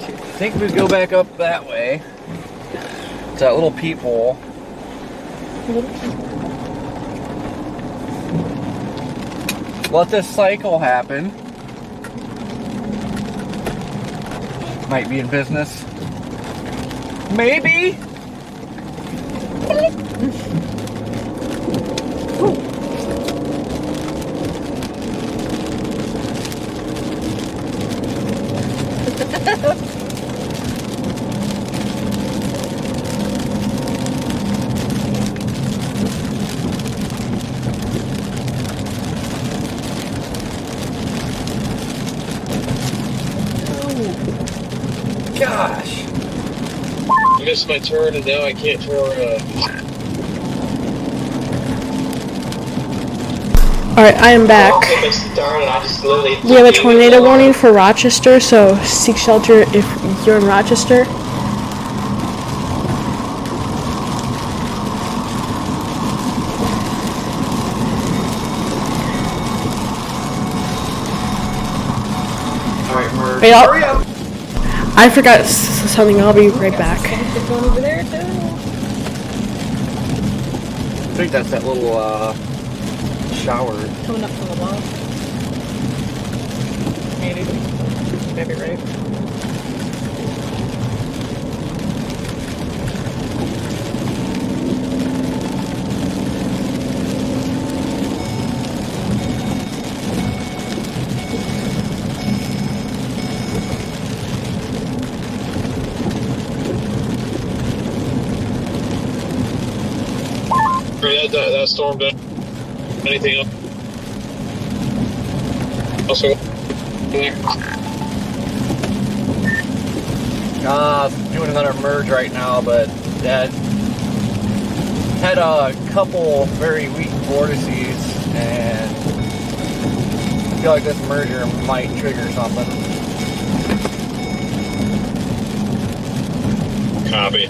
[SPEAKER 8] I think we go back up that way. It's that little peephole. Let this cycle happen. Might be in business. Maybe. Gosh.
[SPEAKER 4] I missed my turn and now I can't turn around.
[SPEAKER 1] Alright, I am back. We have a tornado warning for Rochester, so seek shelter if you're in Rochester.
[SPEAKER 2] Alright, Merge.
[SPEAKER 1] Wait,
[SPEAKER 2] Hurry up!
[SPEAKER 1] I forgot something. I'll be right back.
[SPEAKER 5] Something going over there too.
[SPEAKER 8] I think that's that little shower.
[SPEAKER 5] Coming up from above. Maybe right.
[SPEAKER 4] That storm done anything else? Also,
[SPEAKER 8] Doing another merge right now, but that had a couple very weak vortices, and I feel like this merger might trigger something.
[SPEAKER 7] Copy.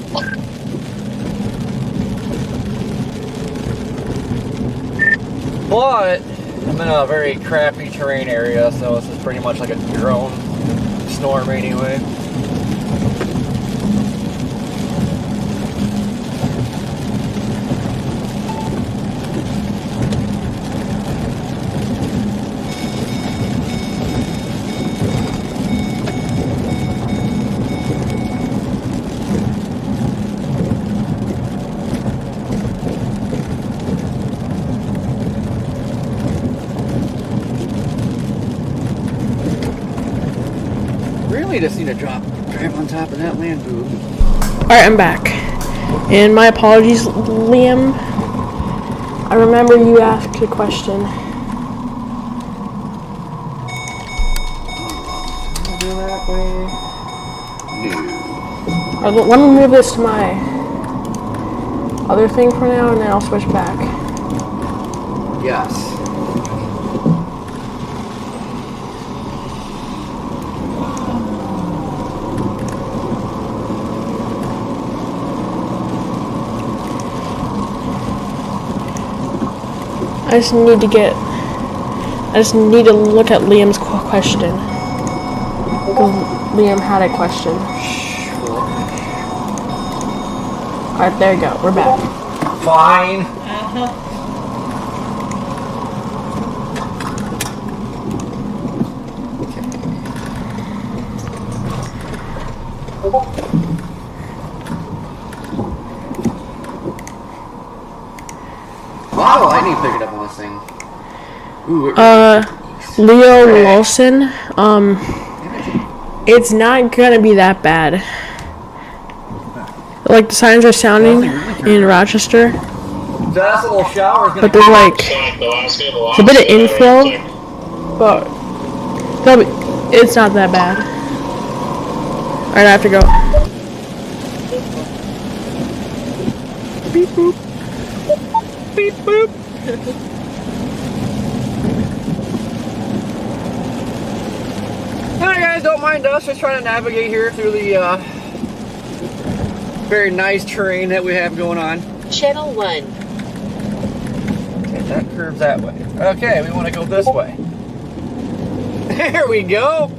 [SPEAKER 8] But I'm in a very crappy terrain area, so this is pretty much like a drone storm anyway. Really just need to drive on top of that land boob.
[SPEAKER 1] Alright, I'm back. And my apologies, Liam. I remember you asked a question. Let me move this to my other thing for now, and then I'll switch back.
[SPEAKER 8] Yes.
[SPEAKER 1] I just need to look at Liam's question. Because Liam had a question. Alright, there you go. We're back.
[SPEAKER 8] Fine.
[SPEAKER 2] A lot of lightning picking up on this thing. Ooh,
[SPEAKER 1] Leo Wilson, it's not gonna be that bad. Like, the sirens are sounding in Rochester,
[SPEAKER 8] That little shower is
[SPEAKER 1] but there's like
[SPEAKER 7] It's
[SPEAKER 1] a bit of inflow, but it's not that bad. Alright, I have to go. Beep boop. Beep boop.
[SPEAKER 8] Alright guys, don't mind us, just trying to navigate here through the very nice terrain that we have going on.
[SPEAKER 6] Channel 1.
[SPEAKER 8] Okay, that curves that way. Okay, we want to go this way. There we go!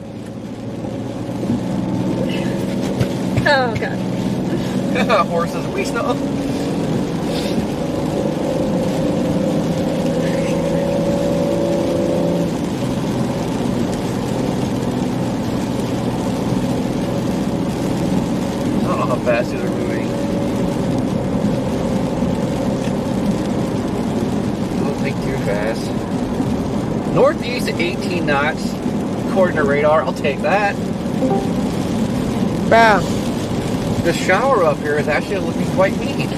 [SPEAKER 5] Oh, God.
[SPEAKER 8] Horses, we know. I don't know how fast these are moving. Don't think too fast. Northeast at 18 knots, according to radar. I'll take that.
[SPEAKER 1] Bam.
[SPEAKER 8] The shower up here is actually looking quite neat.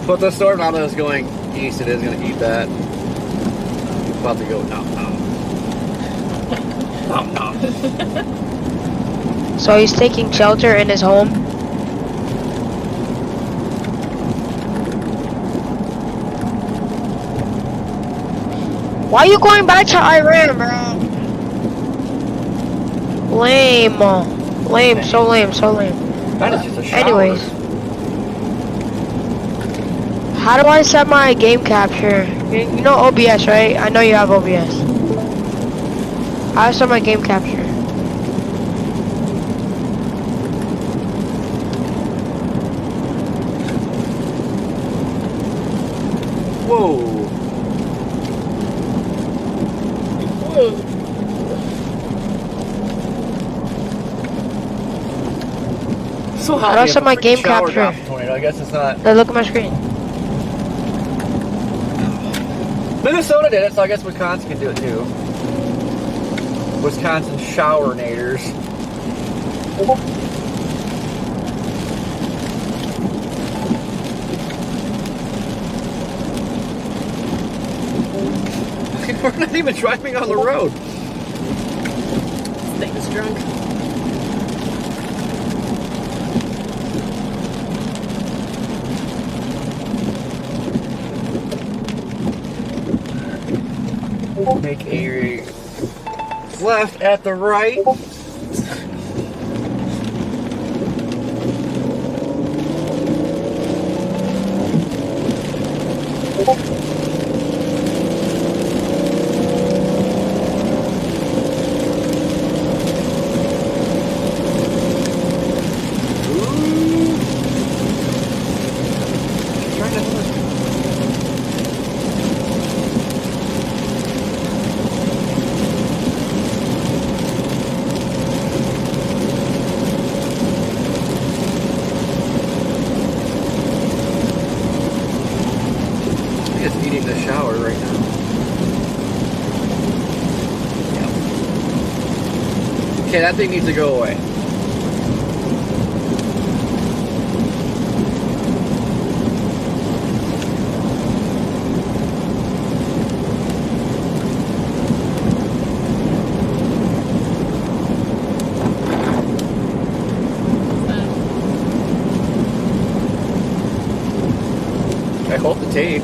[SPEAKER 8] But the storm now that is going east, it is going to eat that. It's about to go nom nom. Nom nom.
[SPEAKER 9] So he's taking shelter in his home? Why are you going back to Iran, bro? Lame. Lame, so lame, so lame.
[SPEAKER 8] That is just a shower.
[SPEAKER 9] Anyways. How do I set my game capture? You know OBS, right? I know you have OBS. How do I set my game capture?
[SPEAKER 8] Whoa. So
[SPEAKER 9] How do I set my game capture?
[SPEAKER 8] I guess it's not.
[SPEAKER 9] Look at my screen.
[SPEAKER 8] Minnesota did it, so I guess Wisconsin can do it too. Wisconsin showernators. We're not even driving on the road.
[SPEAKER 5] This thing is drunk.
[SPEAKER 8] Make a left at the right. Eating the shower right now. Yep. Okay, that thing needs to go away. I hope the tape.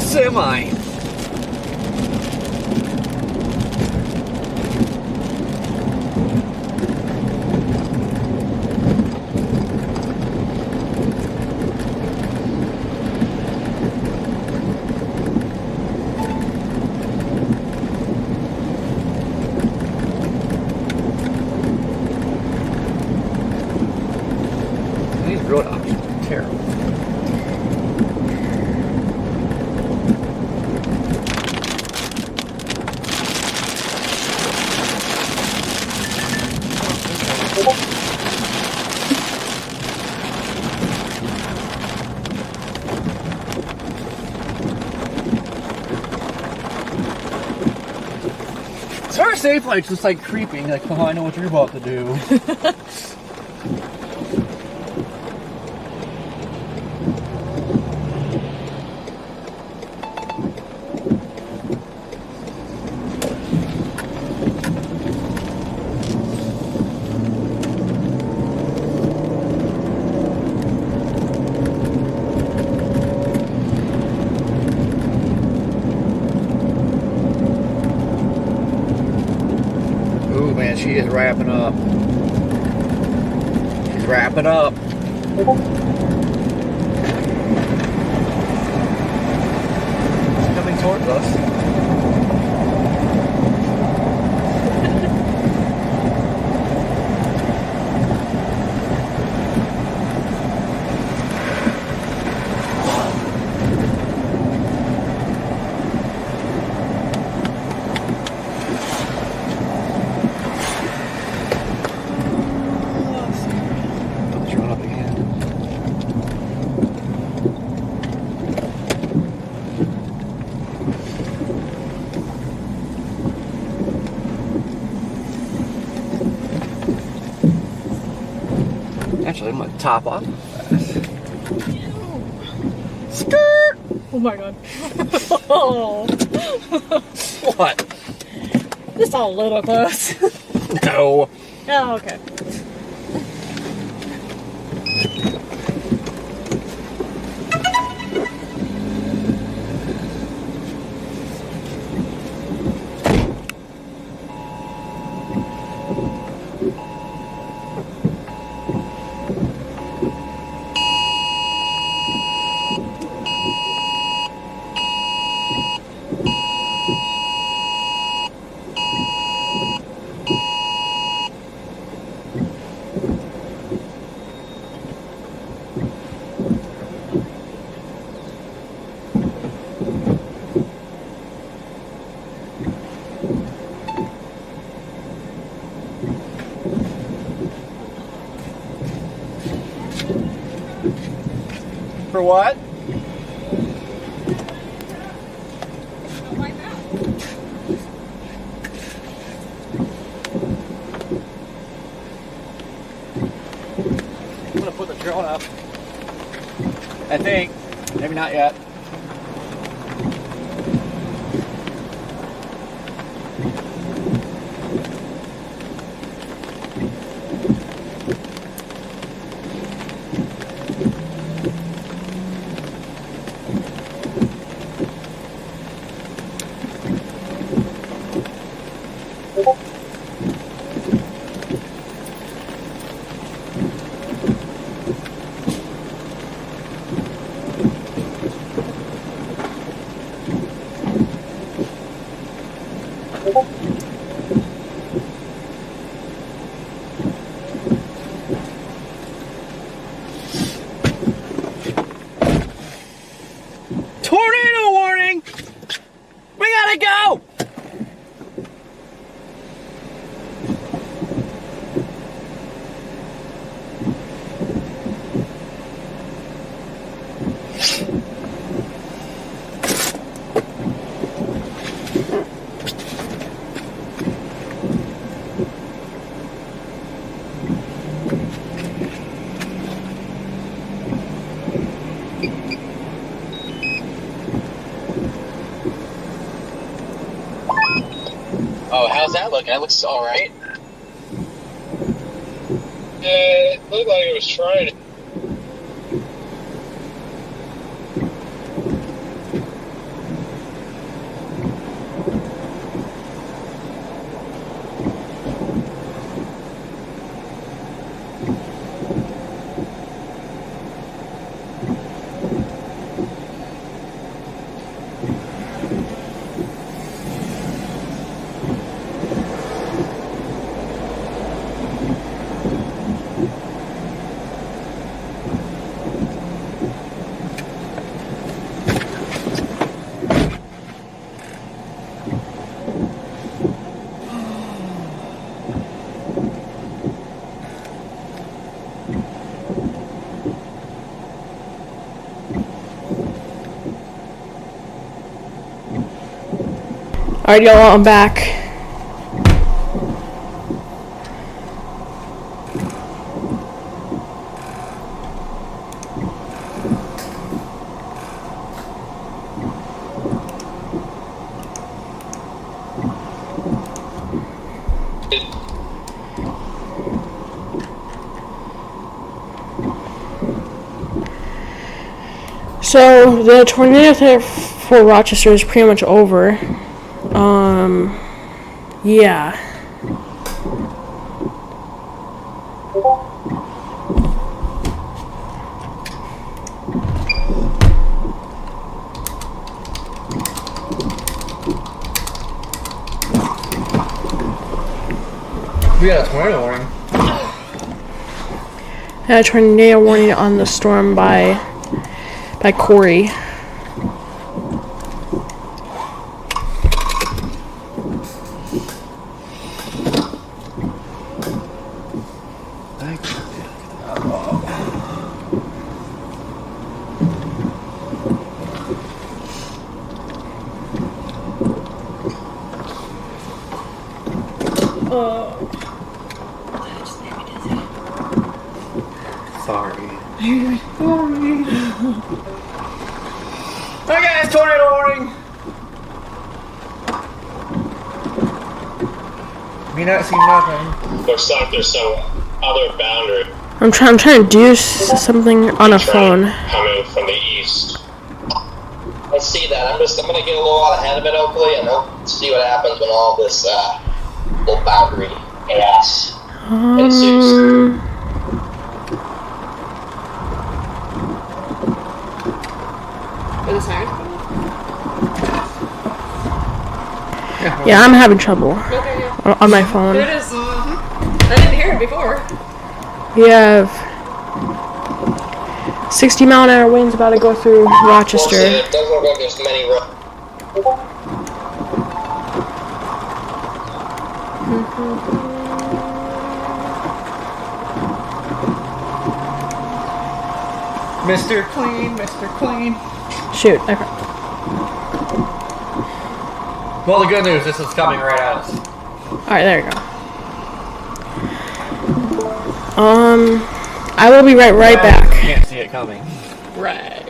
[SPEAKER 8] Semi. These road options are terrible. So our safe light's just like creeping, like, oh, I know what you're about to do. Ooh, man, she is wrapping up. She's wrapping up. She's coming towards us. Actually, I'm gonna top off.
[SPEAKER 5] Skirt! Oh my god. Oh.
[SPEAKER 8] What?
[SPEAKER 5] Just a little close.
[SPEAKER 8] No.
[SPEAKER 5] Oh, okay.
[SPEAKER 8] For what? I'm gonna put the drone up. I think. Maybe not yet. Tornado warning! We gotta go!
[SPEAKER 3] Oh, how's that looking? That looks alright.
[SPEAKER 4] It looked like it was trying to.
[SPEAKER 1] Alright, y'all, I'm back. So the tornado threat for Rochester is pretty much over. Yeah.
[SPEAKER 8] We got a tornado warning.
[SPEAKER 1] A tornado warning on the storm by Corey.
[SPEAKER 2] sorry. Okay, it's tornado warning.
[SPEAKER 8] Me not see nothing.
[SPEAKER 7] Looks like there's some other boundary
[SPEAKER 1] I'm trying to do something on a phone.
[SPEAKER 7] coming from the east.
[SPEAKER 3] I see that. I'm gonna get a little out ahead of it, hopefully, and hope see what happens when all this little boundary chaos ensues.
[SPEAKER 5] Are the sirens?
[SPEAKER 1] Yeah, I'm having trouble
[SPEAKER 5] Okay, yeah.
[SPEAKER 1] on my phone.
[SPEAKER 5] There it is. I didn't hear it before.
[SPEAKER 1] We have 60-mile-an-hour winds about to go through
[SPEAKER 3] We'll see.
[SPEAKER 1] Rochester.
[SPEAKER 3] It doesn't look like there's many
[SPEAKER 2] Mr. Clean, Mr. Clean.
[SPEAKER 1] Shoot.
[SPEAKER 2] Well, the good news, this is coming right at us.
[SPEAKER 1] Alright, there we go. I will be right back.
[SPEAKER 2] Can't see it coming.
[SPEAKER 5] Right.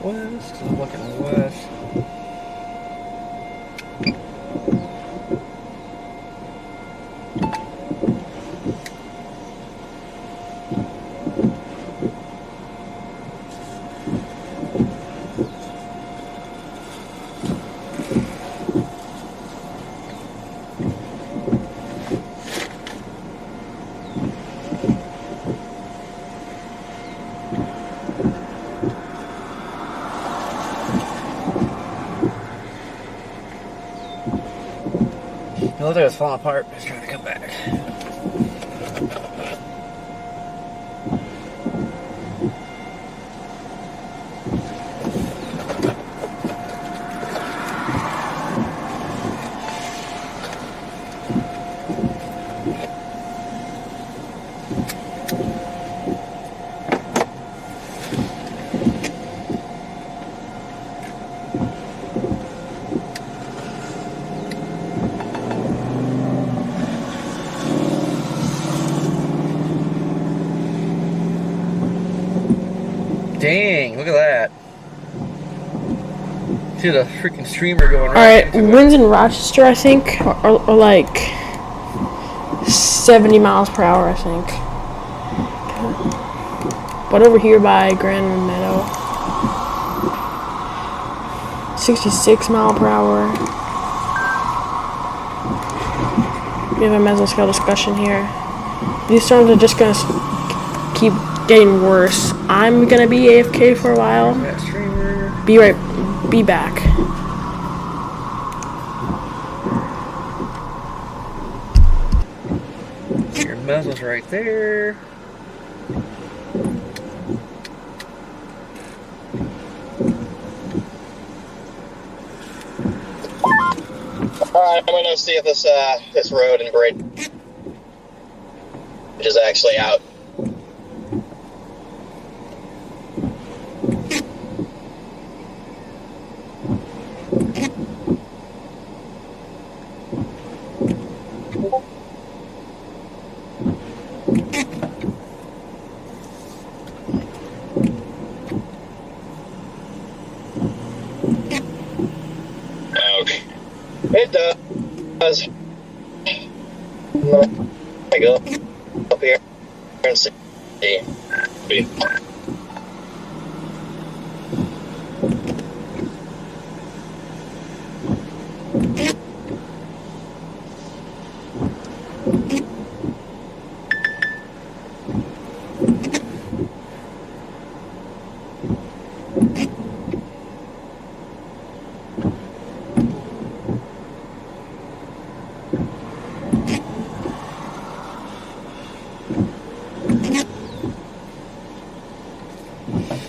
[SPEAKER 8] West. I'm looking west. It looked like it was falling apart. It's trying to come back. Dang, look at that. See the freaking streamer going right
[SPEAKER 1] Alright,
[SPEAKER 8] into
[SPEAKER 1] winds in Rochester, I think, are like 70 miles per hour, I think. But over here by Grand Meadow, 66 mile per hour. We have a mesoscale discussion here. These storms are just gonna keep getting worse. I'm gonna be AFK for a while.
[SPEAKER 8] that streamer.
[SPEAKER 1] Be back.
[SPEAKER 8] Your muzzle's right there.
[SPEAKER 3] Alright, I'm gonna see if this road and bridge is actually out.
[SPEAKER 4] Okay.
[SPEAKER 3] It does. I I go up here and see.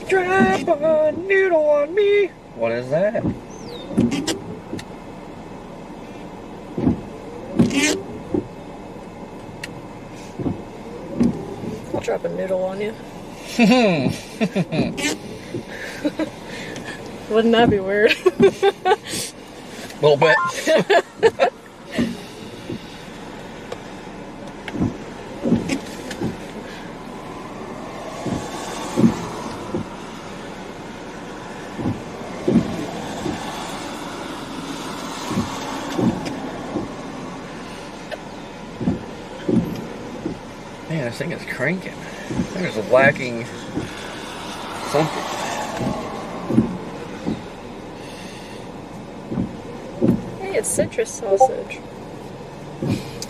[SPEAKER 8] Drop a noodle on me. What is that?
[SPEAKER 5] I'll drop a noodle on you. Wouldn't that be weird?
[SPEAKER 8] A little bit. Man, this thing is cranking. I think it's lacking something.
[SPEAKER 5] Hey, it's citrus sausage.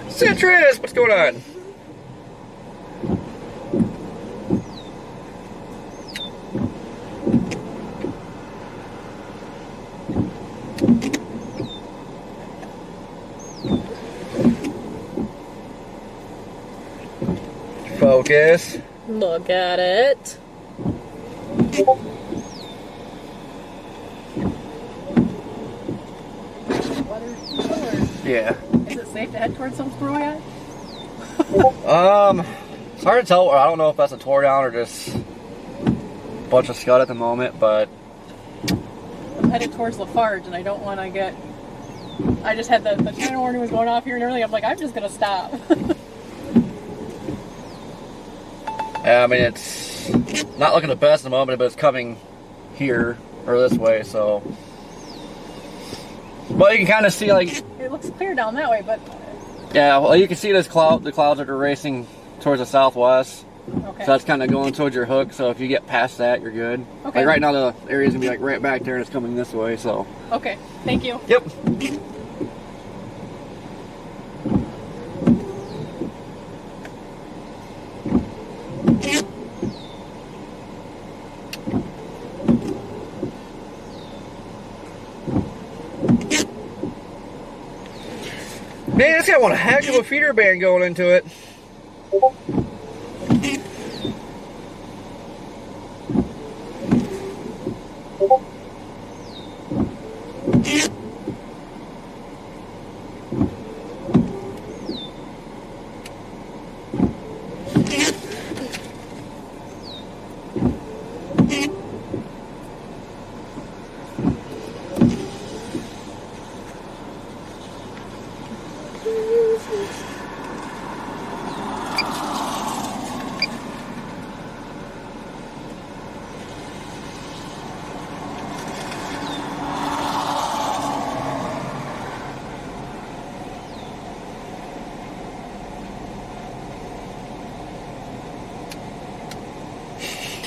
[SPEAKER 8] Citrus! What's going on? Focus.
[SPEAKER 5] Look at it.
[SPEAKER 8] Yeah.
[SPEAKER 5] Is it safe to head towards some store yet?
[SPEAKER 8] It's hard to tell. I don't know if that's a tore down or just a bunch of scud at the moment, but
[SPEAKER 5] I'm headed towards Lafarge and I don't want to get... I just had the channel warning was going off here and everything. I'm like, I'm just going to stop.
[SPEAKER 8] yeah, I mean, it's not looking the best at the moment, but it's coming here or this way, so. But you can kind of see, like,
[SPEAKER 5] It looks clear down that way, but...
[SPEAKER 8] yeah, well, you can see this cloud. The clouds are racing towards the southwest.
[SPEAKER 5] Okay.
[SPEAKER 8] So that's kind of going towards your hook. So if you get past that, you're good.
[SPEAKER 5] Okay.
[SPEAKER 8] Like right now, the area's gonna be like right back there, and it's coming this way. So.
[SPEAKER 5] Okay, thank you.
[SPEAKER 8] Yep. Man, it's got one heck of a feeder band going into it.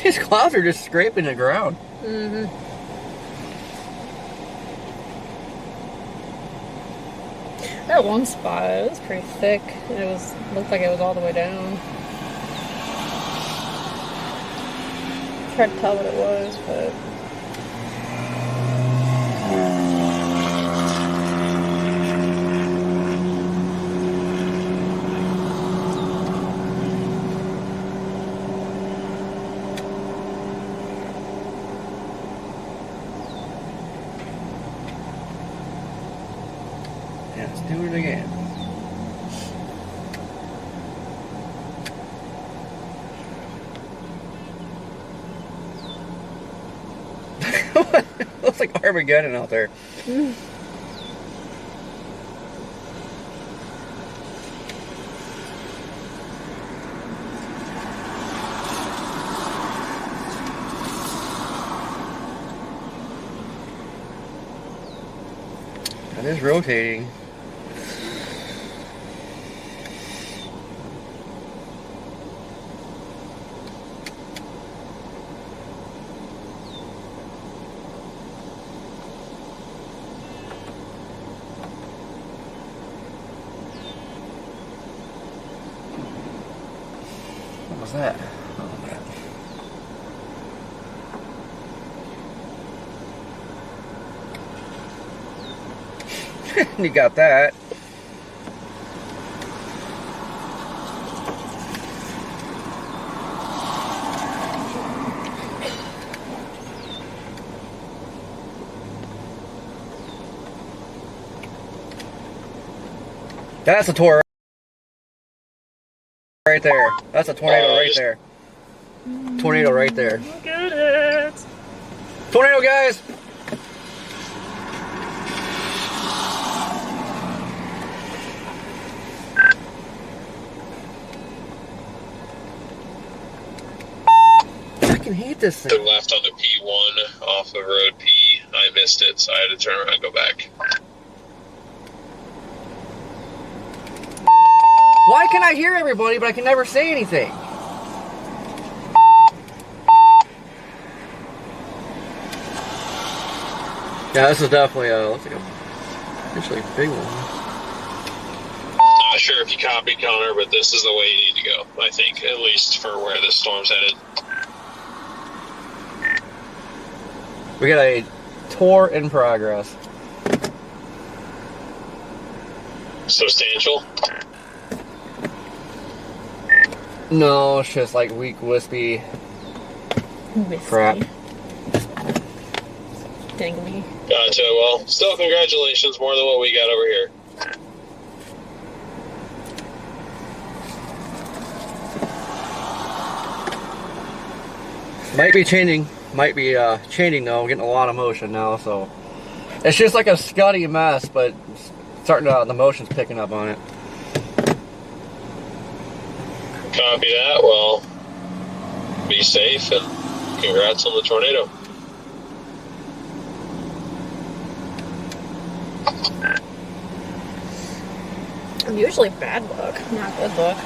[SPEAKER 8] These clouds are just scraping the ground.
[SPEAKER 5] Mm-hmm. That one spot, it was pretty thick. Looked like it was all the way down. It's hard to tell what it was, but...
[SPEAKER 8] Yeah, let's do it again. Looks like Armageddon out there. It is rotating. was that? Oh, you got that. That's a tornado right there. That's a tornado right there. Tornado right there.
[SPEAKER 5] Look at it.
[SPEAKER 8] Tornado, guys! I fucking hate this thing.
[SPEAKER 4] To left on the P1 off of road P. I missed it, so I had to turn around and go back.
[SPEAKER 8] Why can I hear everybody, but I can never say anything? Yeah, this is definitely looks like a actually big one.
[SPEAKER 4] Not sure if you copied, Connor, but this is the way you need to go, I think, at least for where this storm's headed.
[SPEAKER 8] We got a tour in progress.
[SPEAKER 4] Substantial?
[SPEAKER 8] No, it's just like weak, wispy crap.
[SPEAKER 5] Dangly.
[SPEAKER 4] Gotcha. Well, still congratulations, more than what we got over here.
[SPEAKER 8] Might be chaining though, getting a lot of motion now, so it's just like a scuddy mess, but starting to, the motion's picking up on it.
[SPEAKER 4] Copy that. Well, be safe and congrats on the tornado.
[SPEAKER 5] Usually bad luck, not good luck.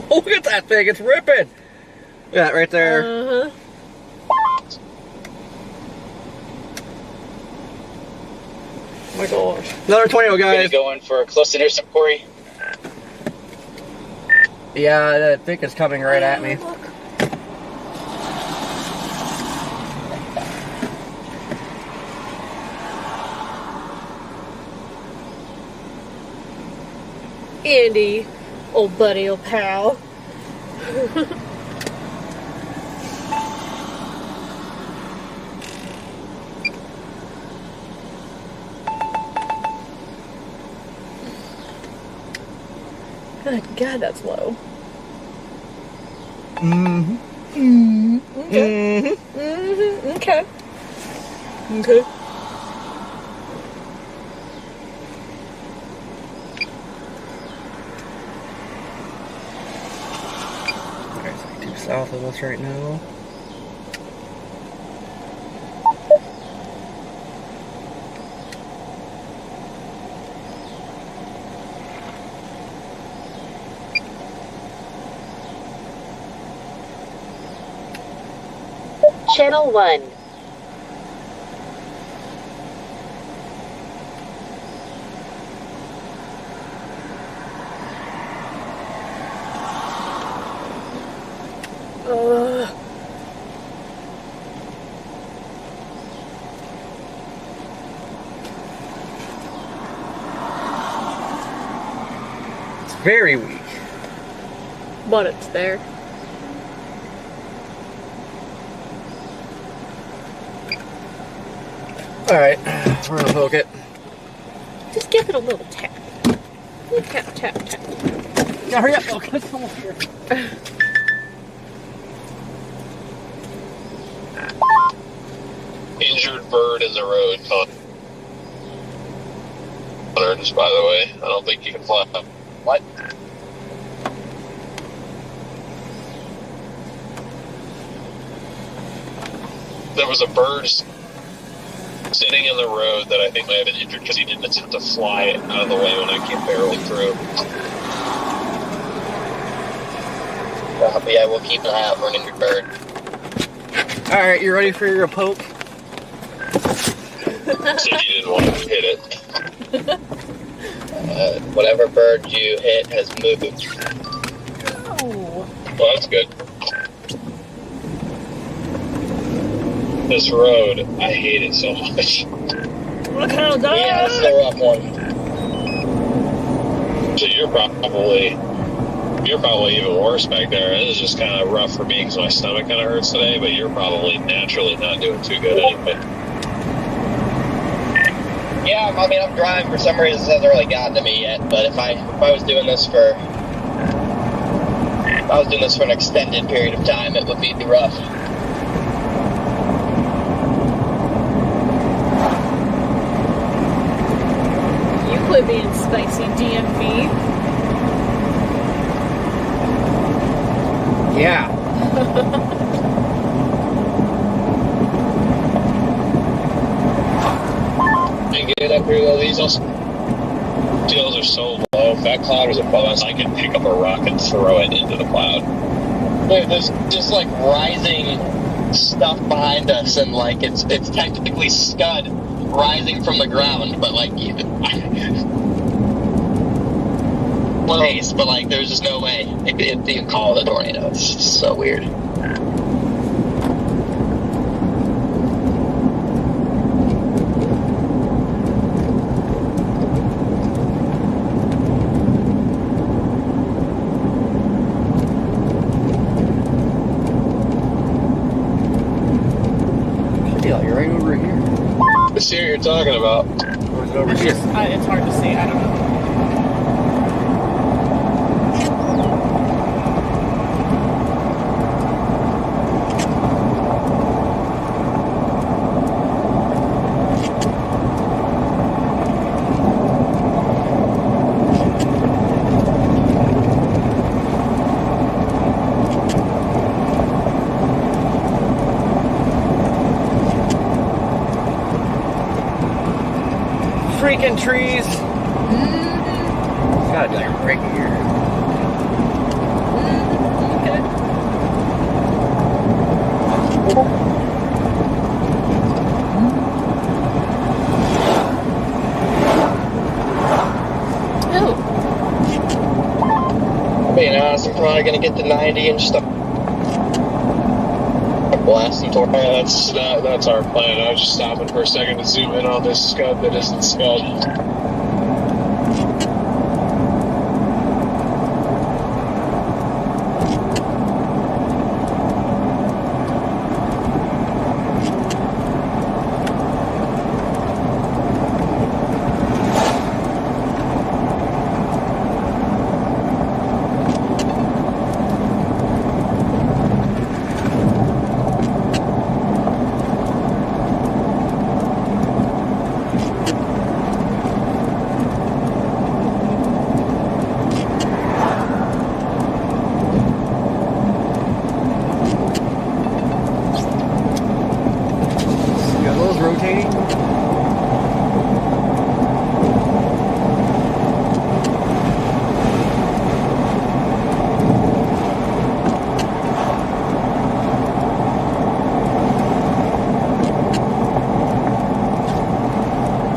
[SPEAKER 8] Look at that thing, it's ripping! Yeah, right there.
[SPEAKER 5] Uh-huh.
[SPEAKER 8] Oh my gosh. Another tornado, guys.
[SPEAKER 3] Going for a close intercept, Corey?
[SPEAKER 8] Yeah, I think it's coming right at me.
[SPEAKER 5] Andy, old buddy, old pal. Good God, that's low.
[SPEAKER 8] Mm-hmm.
[SPEAKER 5] Mm-hmm. Okay.
[SPEAKER 8] Mm-hmm.
[SPEAKER 5] Mm-hmm. Okay. Okay.
[SPEAKER 8] It's like due south of us right now.
[SPEAKER 6] Channel 1.
[SPEAKER 8] It's very weak.
[SPEAKER 5] But it's there.
[SPEAKER 8] Alright, we're gonna poke it.
[SPEAKER 5] Just give it a little tap. Tap, tap, tap.
[SPEAKER 8] Yeah, hurry up, poke it. Come over here.
[SPEAKER 4] Injured bird in the road, Connor, just by the way. I don't think you can fly.
[SPEAKER 3] What?
[SPEAKER 4] there was a bird sitting in the road that I think might have been injured because he didn't attempt to fly it out of the way when I came barreling through.
[SPEAKER 3] But yeah, we'll keep an eye out for an injured bird.
[SPEAKER 8] Alright, you ready for your poke?
[SPEAKER 4] Said you didn't want to hit it.
[SPEAKER 3] Whatever bird you hit has moved.
[SPEAKER 5] Oh.
[SPEAKER 4] Well, that's good. This road, I hate it so much.
[SPEAKER 5] Look how good!
[SPEAKER 3] Yeah, this is a rough one.
[SPEAKER 4] So you're probably even worse back there. It is just kind of rough for me because my stomach kind of hurts today, but you're probably naturally not doing too good anyway.
[SPEAKER 3] Yeah, I mean, I'm driving for some reason. It hasn't really gotten to me yet. But if I was doing this for an extended period of time, it would be rough.
[SPEAKER 5] You quit being spicy, DMV.
[SPEAKER 8] Yeah.
[SPEAKER 4] And get up here, though, these hills are so low. If that cloud was above us, I could pick up a rock and throw it into the cloud.
[SPEAKER 3] There's just like rising stuff behind us, and like it's technically scud rising from the ground, but like place, but like there's just no way it you can call it a tornado. It's just so weird.
[SPEAKER 8] You're right over here.
[SPEAKER 4] I see what you're talking about.
[SPEAKER 8] Or is it over here?
[SPEAKER 5] It's hard to see. I don't know.
[SPEAKER 8] Freaking trees. Gotta do like right here.
[SPEAKER 5] Okay. Oh.
[SPEAKER 3] Being honest, I'm probably gonna get the 90 and stuff. Blasting tornado.
[SPEAKER 4] That's our plan. I was just stopping for a second to zoom in on this scud that isn't scud.
[SPEAKER 8] Rotating.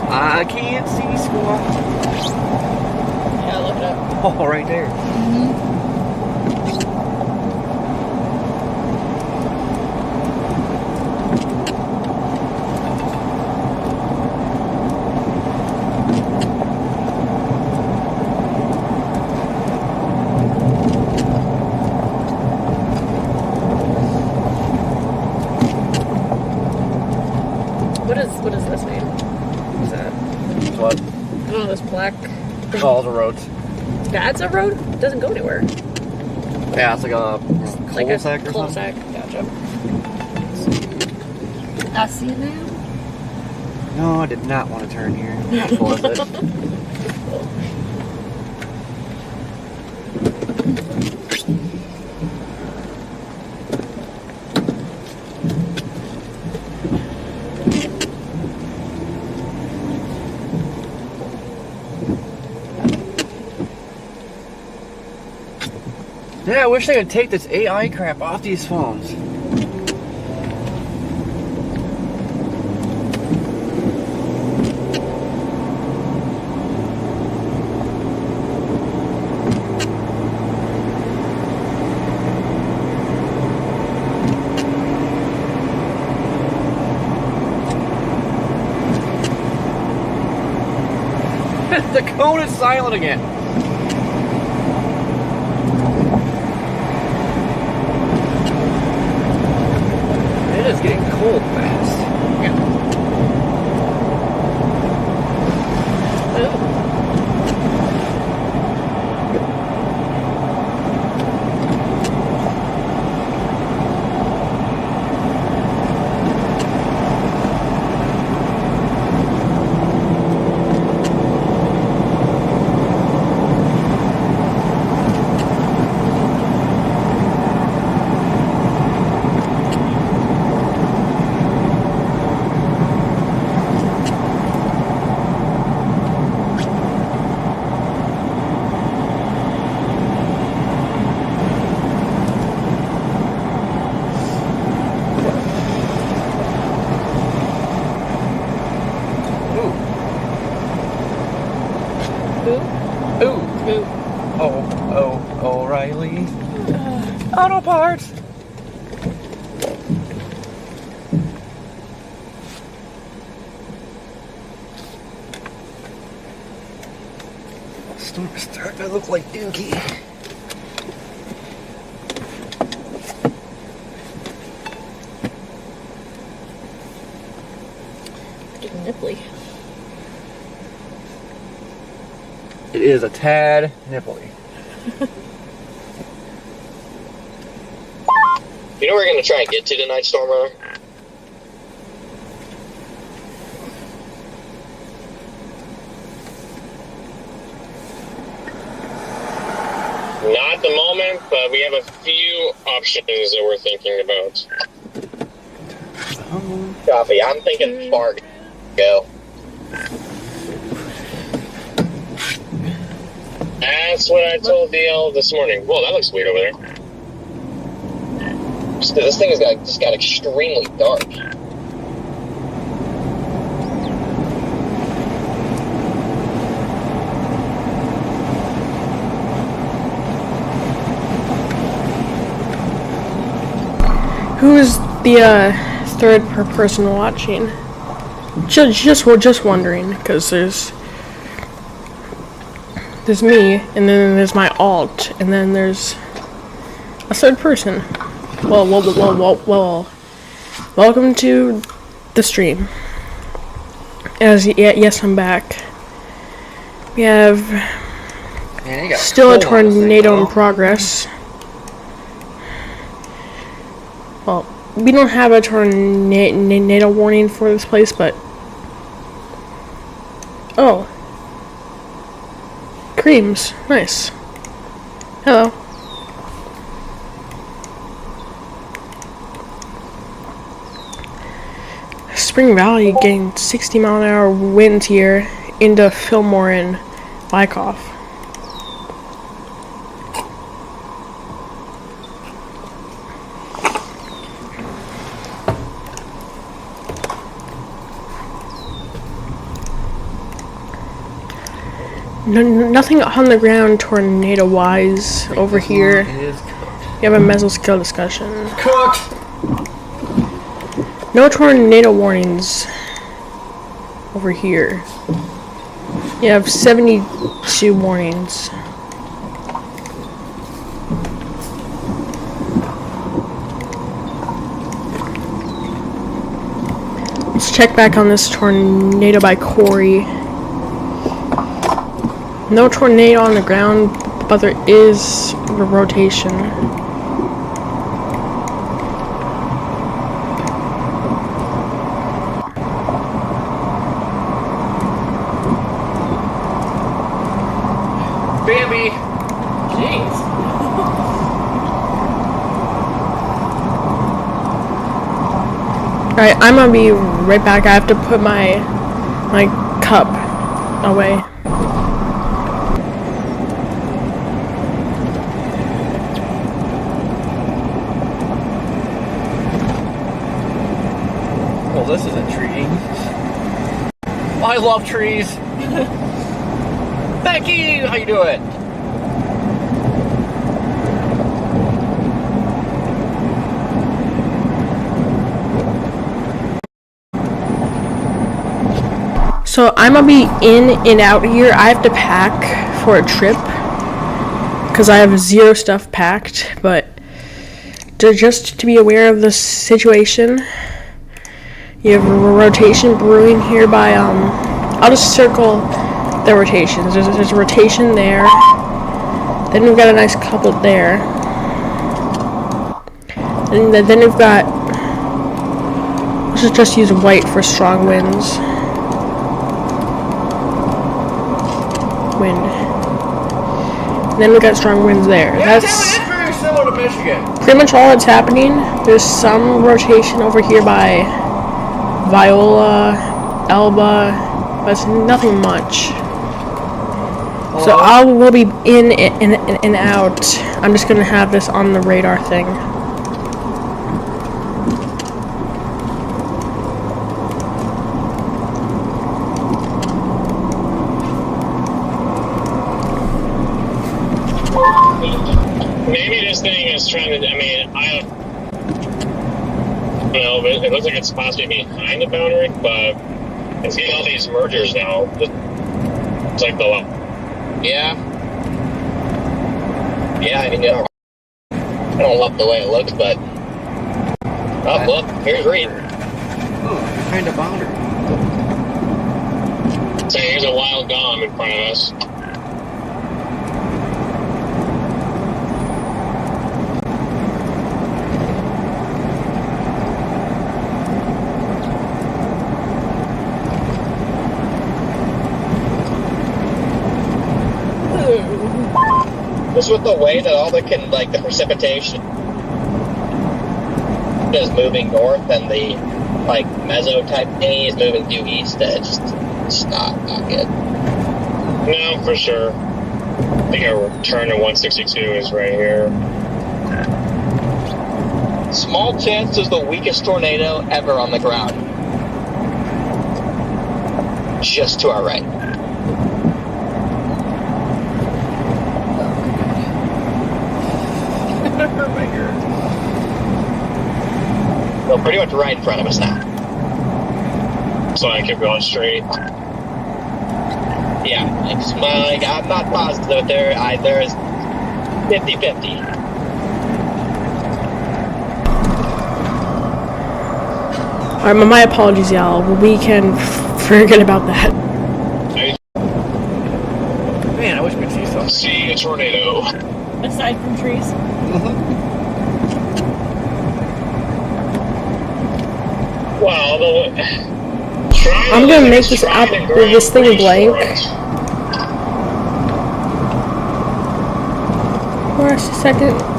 [SPEAKER 8] I can't see squat.
[SPEAKER 5] Yeah, look it up.
[SPEAKER 8] Oh, right there.
[SPEAKER 5] What is this name? What is that?
[SPEAKER 8] What?
[SPEAKER 5] Oh, this black.
[SPEAKER 8] All the roads.
[SPEAKER 5] That's a road? It doesn't go anywhere.
[SPEAKER 8] Yeah, it's like a cul-de-sac or something.
[SPEAKER 5] Cul-de-sac. Gotcha. I see it now.
[SPEAKER 8] No, I did not want to turn here. How cool is it? Yeah, I wish they would take this AI crap off these phones. The cone is silent again. It is getting cold fast. O'Reilly. Auto parts. Storm start. I look like Dookie.
[SPEAKER 5] Getting nipply.
[SPEAKER 8] It is a tad nipply.
[SPEAKER 3] You know where we're going to try and get to tonight, Stormrunner?
[SPEAKER 7] Not at the moment, but we have a few options that we're thinking about.
[SPEAKER 3] Coffee, I'm thinking Fargo.
[SPEAKER 7] That's what I told DL this morning. Whoa, that looks weird over there.
[SPEAKER 3] This thing just got extremely dark.
[SPEAKER 1] Who is the third person watching? Just wondering, because there's me, and then there's my alt, and then there's a third person. Well, welcome to the stream. Yes, I'm back. We have still a tornado in progress. Well, we don't have a tornado warning for this place, but oh, creams, nice. Hello. Spring Valley getting 60-mile-an-hour winds here into Fillmore and Wyckoff. Nothing on the ground tornado-wise over here. You have a mesoscale discussion.
[SPEAKER 2] Cooked!
[SPEAKER 1] No tornado warnings over here. You have 72 warnings. Let's check back on this tornado by Corey. No tornado on the ground, but there is rotation.
[SPEAKER 2] Bambi!
[SPEAKER 5] Jeez.
[SPEAKER 1] Alright, I'm gonna be right back. I have to put my cup away.
[SPEAKER 8] this is a tree. I love trees. Becky, how you doing?
[SPEAKER 1] So I'm gonna be in and out here. I have to pack for a trip because I have 0 stuff packed, but just to be aware of the situation. You have a rotation brewing here by I'll just circle the rotations. There's a rotation there. Then we've got a nice couple there. And then we've got, let's just use white for strong winds. Wind. And then we got strong winds there.
[SPEAKER 2] Yeah,
[SPEAKER 1] That's
[SPEAKER 2] it's very similar to Michigan.
[SPEAKER 1] pretty much all that's happening. There's some rotation over here by Viola, Elba, but it's nothing much. So I will be in and out. I'm just gonna have this on the radar thing.
[SPEAKER 7] Maybe this thing is trying to. I mean, I don't know, but it looks like it's possibly behind the boundary, but it's getting all these mergers now. It's like the.
[SPEAKER 3] Yeah. Yeah, I mean, I don't love the way it looks, but. Oh, look, here's Reed.
[SPEAKER 2] Oh, behind a boundary.
[SPEAKER 7] So here's a wild gom in front of us.
[SPEAKER 3] Just with the way that all the precipitation is moving north and the meso type thingy is moving due east, it's not good.
[SPEAKER 7] No, for sure. I think our return to 162 is right here.
[SPEAKER 3] Small chance is the weakest tornado ever on the ground. Just to our right. Well, pretty much right in front of us now.
[SPEAKER 7] So I keep going straight.
[SPEAKER 3] Yeah, I'm not positive there is 50-50.
[SPEAKER 1] Alright, my apologies, y'all. We can forget about that.
[SPEAKER 8] Man, I wish we'd see something.
[SPEAKER 7] See a tornado.
[SPEAKER 5] Aside from trees.
[SPEAKER 7] Well,
[SPEAKER 1] I'm gonna make this thing blank. For a second.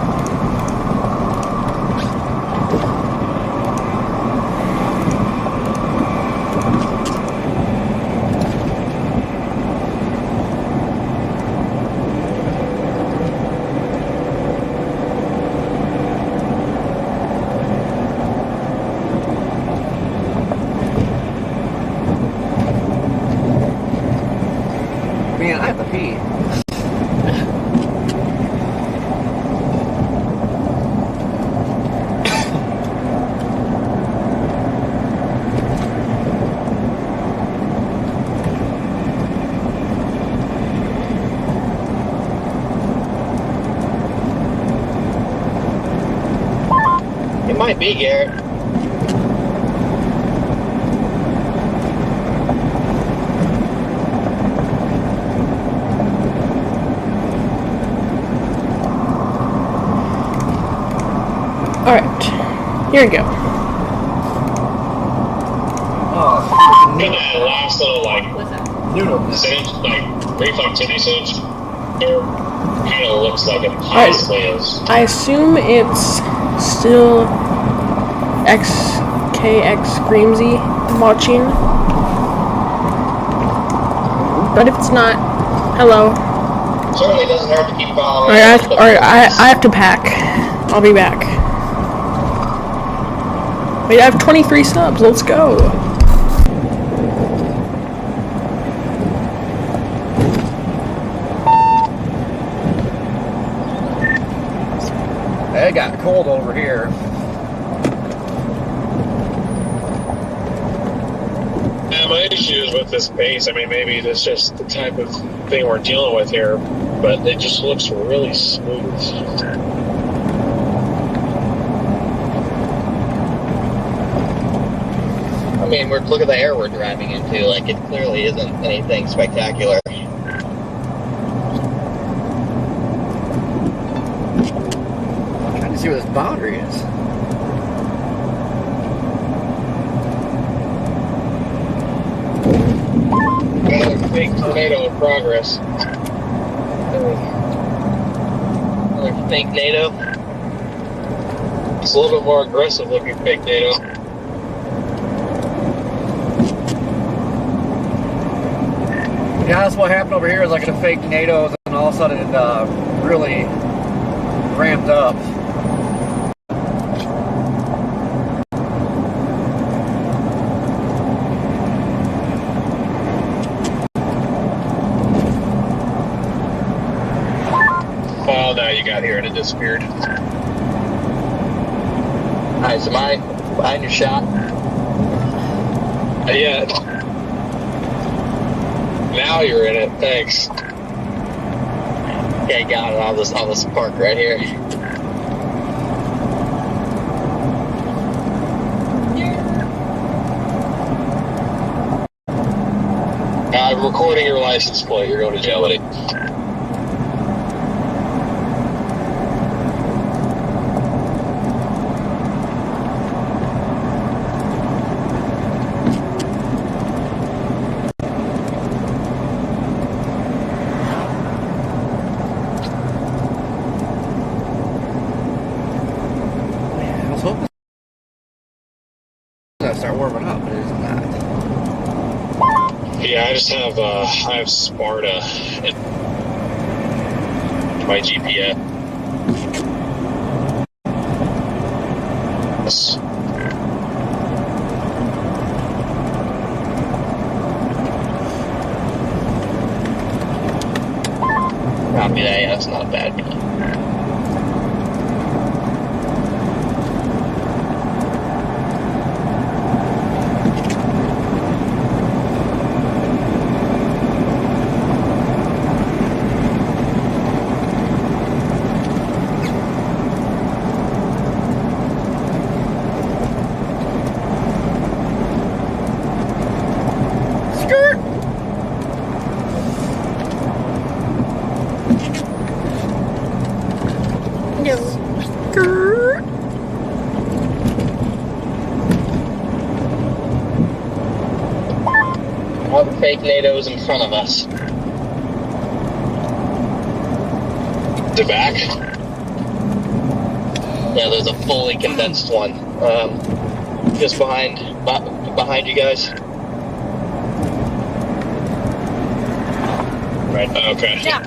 [SPEAKER 2] Man, I have to pee.
[SPEAKER 3] It might be, Garrett.
[SPEAKER 1] Alright. Here we go.
[SPEAKER 2] Oh,
[SPEAKER 7] Look at that last little,
[SPEAKER 5] What's that?
[SPEAKER 2] noodle.
[SPEAKER 7] percentage, reflectivity percentage. Kind of looks like it possibly is.
[SPEAKER 1] I assume it's still XKX Screamsy watching. But if it's not, hello.
[SPEAKER 3] Certainly doesn't hurt to keep following.
[SPEAKER 1] Alright, I have to pack. I'll be back. We have 23 subs. Let's go.
[SPEAKER 8] It got cold over here.
[SPEAKER 7] Yeah, my issue is with this base. I mean, maybe that's just the type of thing we're dealing with here, but it just looks really smooth.
[SPEAKER 3] I mean, look at the air we're driving into. Like, it clearly isn't anything spectacular.
[SPEAKER 8] I'm trying to see where this boundary is.
[SPEAKER 7] Another fake tornado in progress.
[SPEAKER 3] Another fake NATO.
[SPEAKER 7] It's a little bit more aggressive looking fake NATO.
[SPEAKER 8] Yeah, that's what happened over here. Is like a fake NATO, and all of a sudden it really ramped up.
[SPEAKER 7] Oh, now you got here and it disappeared.
[SPEAKER 3] Alright, so behind your shot.
[SPEAKER 7] Yeah. Now you're in it. Thanks.
[SPEAKER 3] Okay, got it. I'll just park right here.
[SPEAKER 7] I'm recording your license plate. You're going to jail, buddy.
[SPEAKER 8] I was hoping to start warming up, but it's not.
[SPEAKER 7] Yeah, I have Sparta in my GPS.
[SPEAKER 3] Copy that. Yeah, that's not bad. All the fake NATOs in front of us.
[SPEAKER 7] The back?
[SPEAKER 3] Yeah, there's a fully condensed one. Just behind you guys.
[SPEAKER 7] Right. Okay.
[SPEAKER 5] Yeah.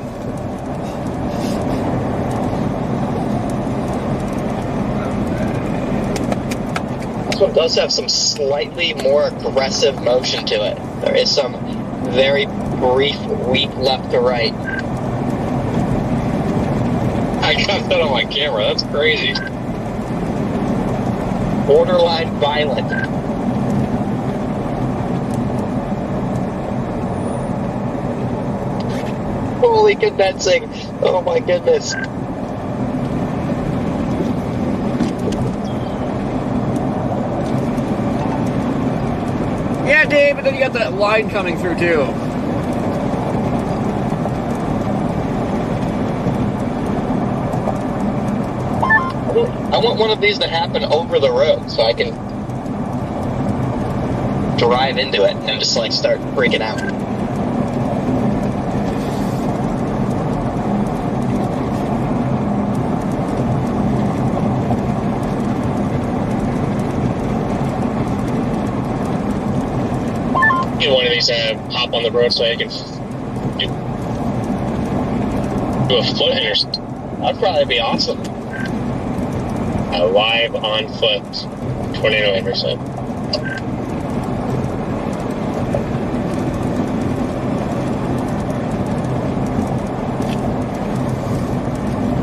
[SPEAKER 3] This one does have some slightly more aggressive motion to it. There is some very brief weak left to right.
[SPEAKER 7] I got that on my camera. That's crazy.
[SPEAKER 3] Borderline violent. Fully condensing. Oh my goodness.
[SPEAKER 8] Yeah, Dave, but then you got that line coming through too.
[SPEAKER 3] I want one of these to happen over the road so I can drive into it and just like start freaking out.
[SPEAKER 7] Get one of these hop on the road so I can do a foot or something.
[SPEAKER 3] That'd probably be awesome.
[SPEAKER 7] Live on foot 29%.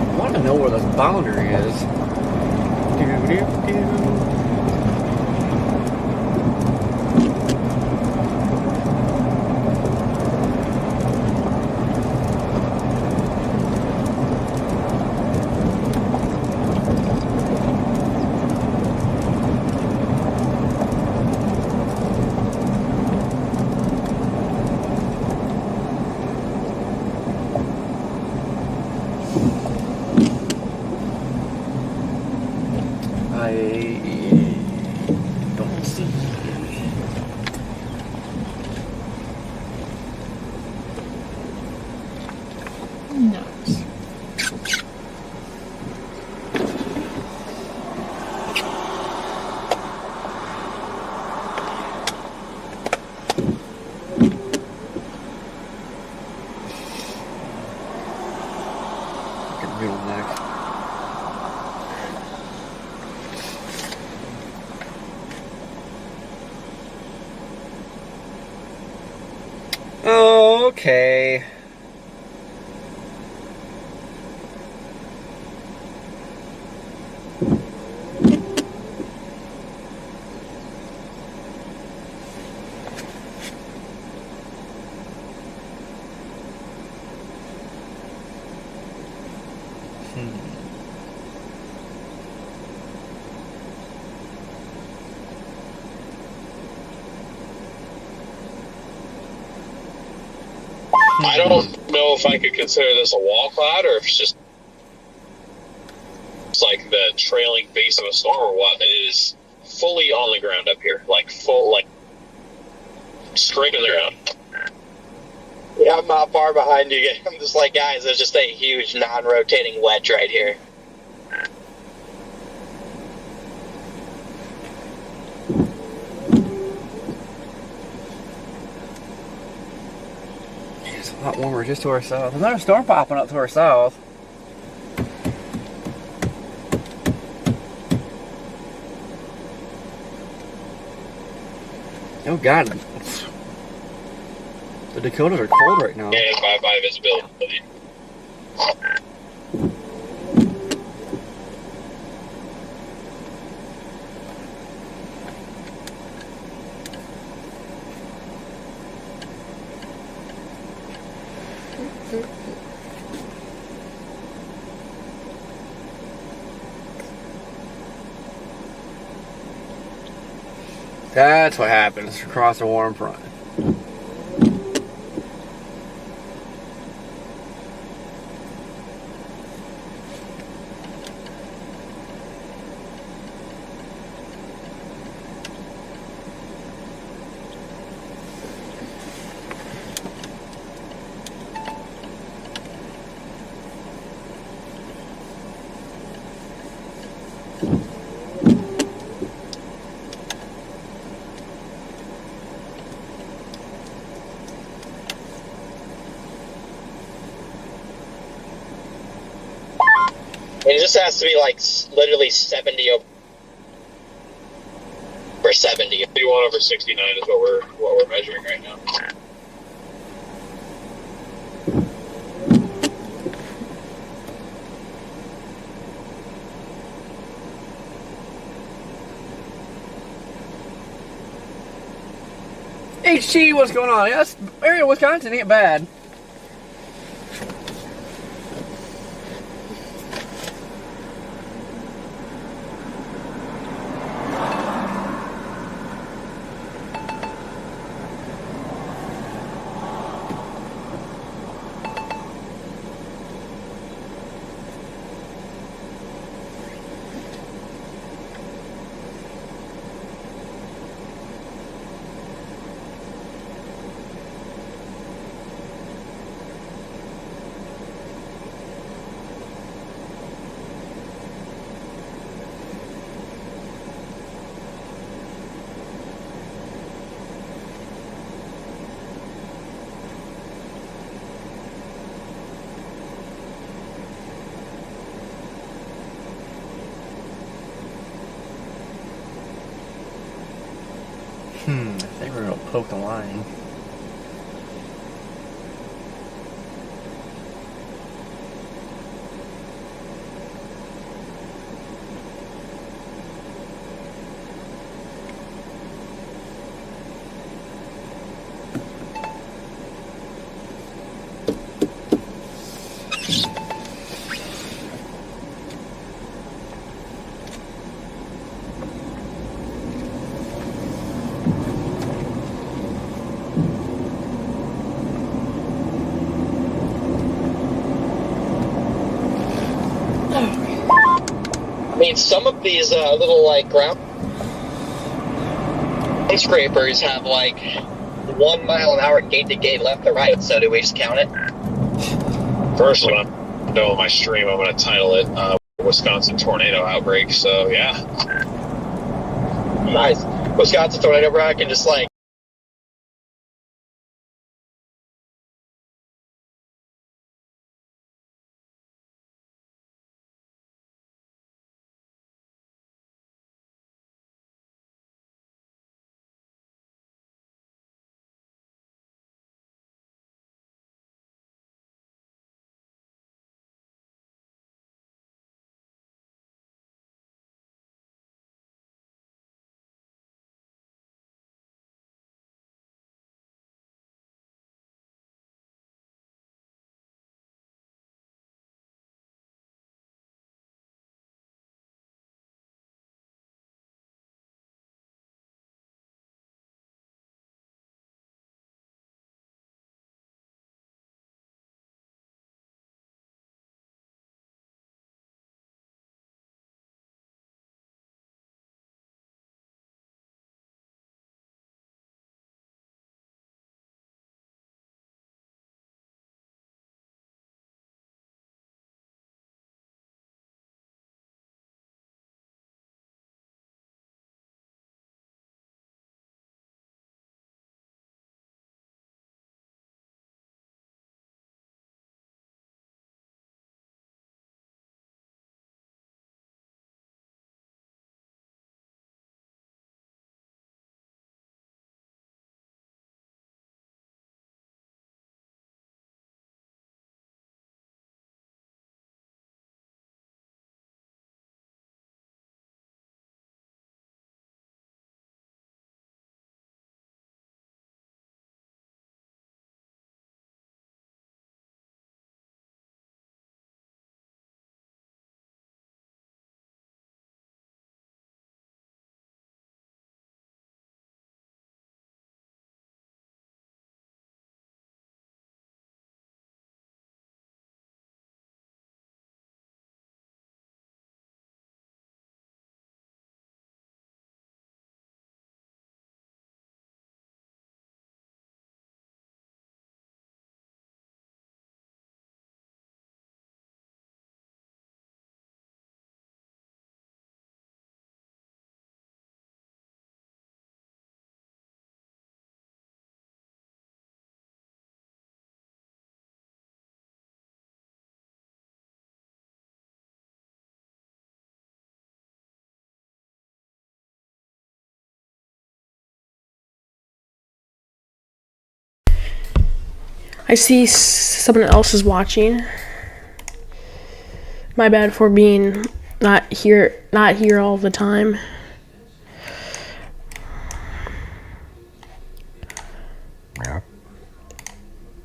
[SPEAKER 8] I want to know where this boundary is. I don't see.
[SPEAKER 1] No.
[SPEAKER 8] Middle neck. Okay.
[SPEAKER 4] I don't know if I could consider this a wall cloud or if it's like the trailing base of a storm or what, but it is fully on the ground up here. Like straight to the ground.
[SPEAKER 3] Yeah, I'm not far behind you. I'm just like, guys, there's just a huge non-rotating wedge right here.
[SPEAKER 8] It's a lot warmer just to our south. There's another storm popping up to our south. Oh God, the Dakotas are cold right now.
[SPEAKER 4] And bye-bye visibility.
[SPEAKER 8] That's what happens across a warm front.
[SPEAKER 3] It just has to be like literally 70 over 70.
[SPEAKER 4] 51 over 69 is what we're measuring right now.
[SPEAKER 8] HT, what's going on? Yes, area of Wisconsin ain't bad. I think we're gonna poke the line.
[SPEAKER 3] I mean, some of these little like ground scrapers have like 1 mile an hour gate to gate left to right. So do we just count it?
[SPEAKER 7] First one, I'm done with my stream. I'm going to title it Wisconsin Tornado Outbreak. So, yeah.
[SPEAKER 3] Nice. Wisconsin tornado, bro. I can just like.
[SPEAKER 1] I see someone else is watching. My bad for being not here all the time.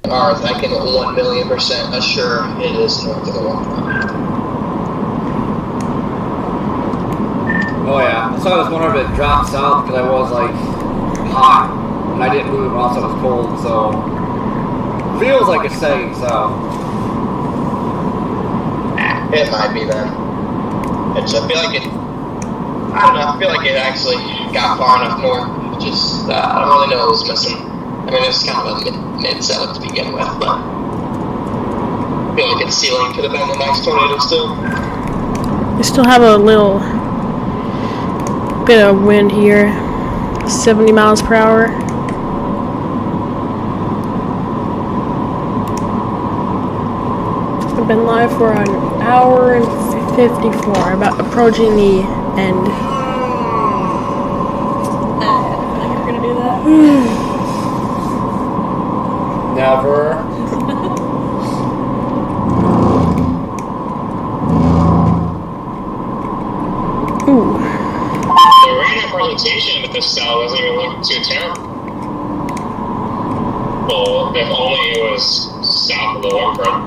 [SPEAKER 3] Ours, I can 1,000,000% assure it is north of the water.
[SPEAKER 2] Oh yeah, I saw this one of it drop south because I was like hot and I didn't move and also it was cold, so feels like it's staying south.
[SPEAKER 3] It might be then. It's, I feel like it. I don't know. I feel like it actually got far enough north. Just I don't really know what was missing. I mean, it's kind of a mid setup to begin with, but I feel like its ceiling could have been the next tornado still.
[SPEAKER 1] We still have a little bit of wind here, 70 miles per hour. I've been live for an hour and 54, about approaching the end.
[SPEAKER 5] I don't know how you're gonna do
[SPEAKER 7] rotation in this cell doesn't even look too terrible. Well, if only it was south of the waterfront.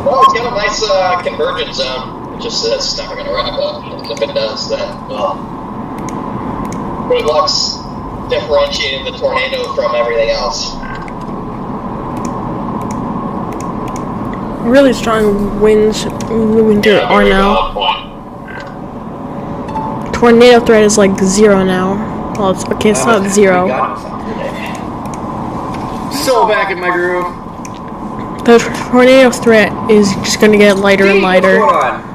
[SPEAKER 3] Well, it's got a nice convergence zone. Just it's never going to wrap up. If it does, then, well, good luck's differentiating the tornado from everything else.
[SPEAKER 1] Really strong winds moving through R now. Tornado threat is like 0 now. Well, it's okay. It's not 0.
[SPEAKER 2] Still back in my groove.
[SPEAKER 1] The tornado threat is just gonna get lighter and lighter.
[SPEAKER 2] What's going on?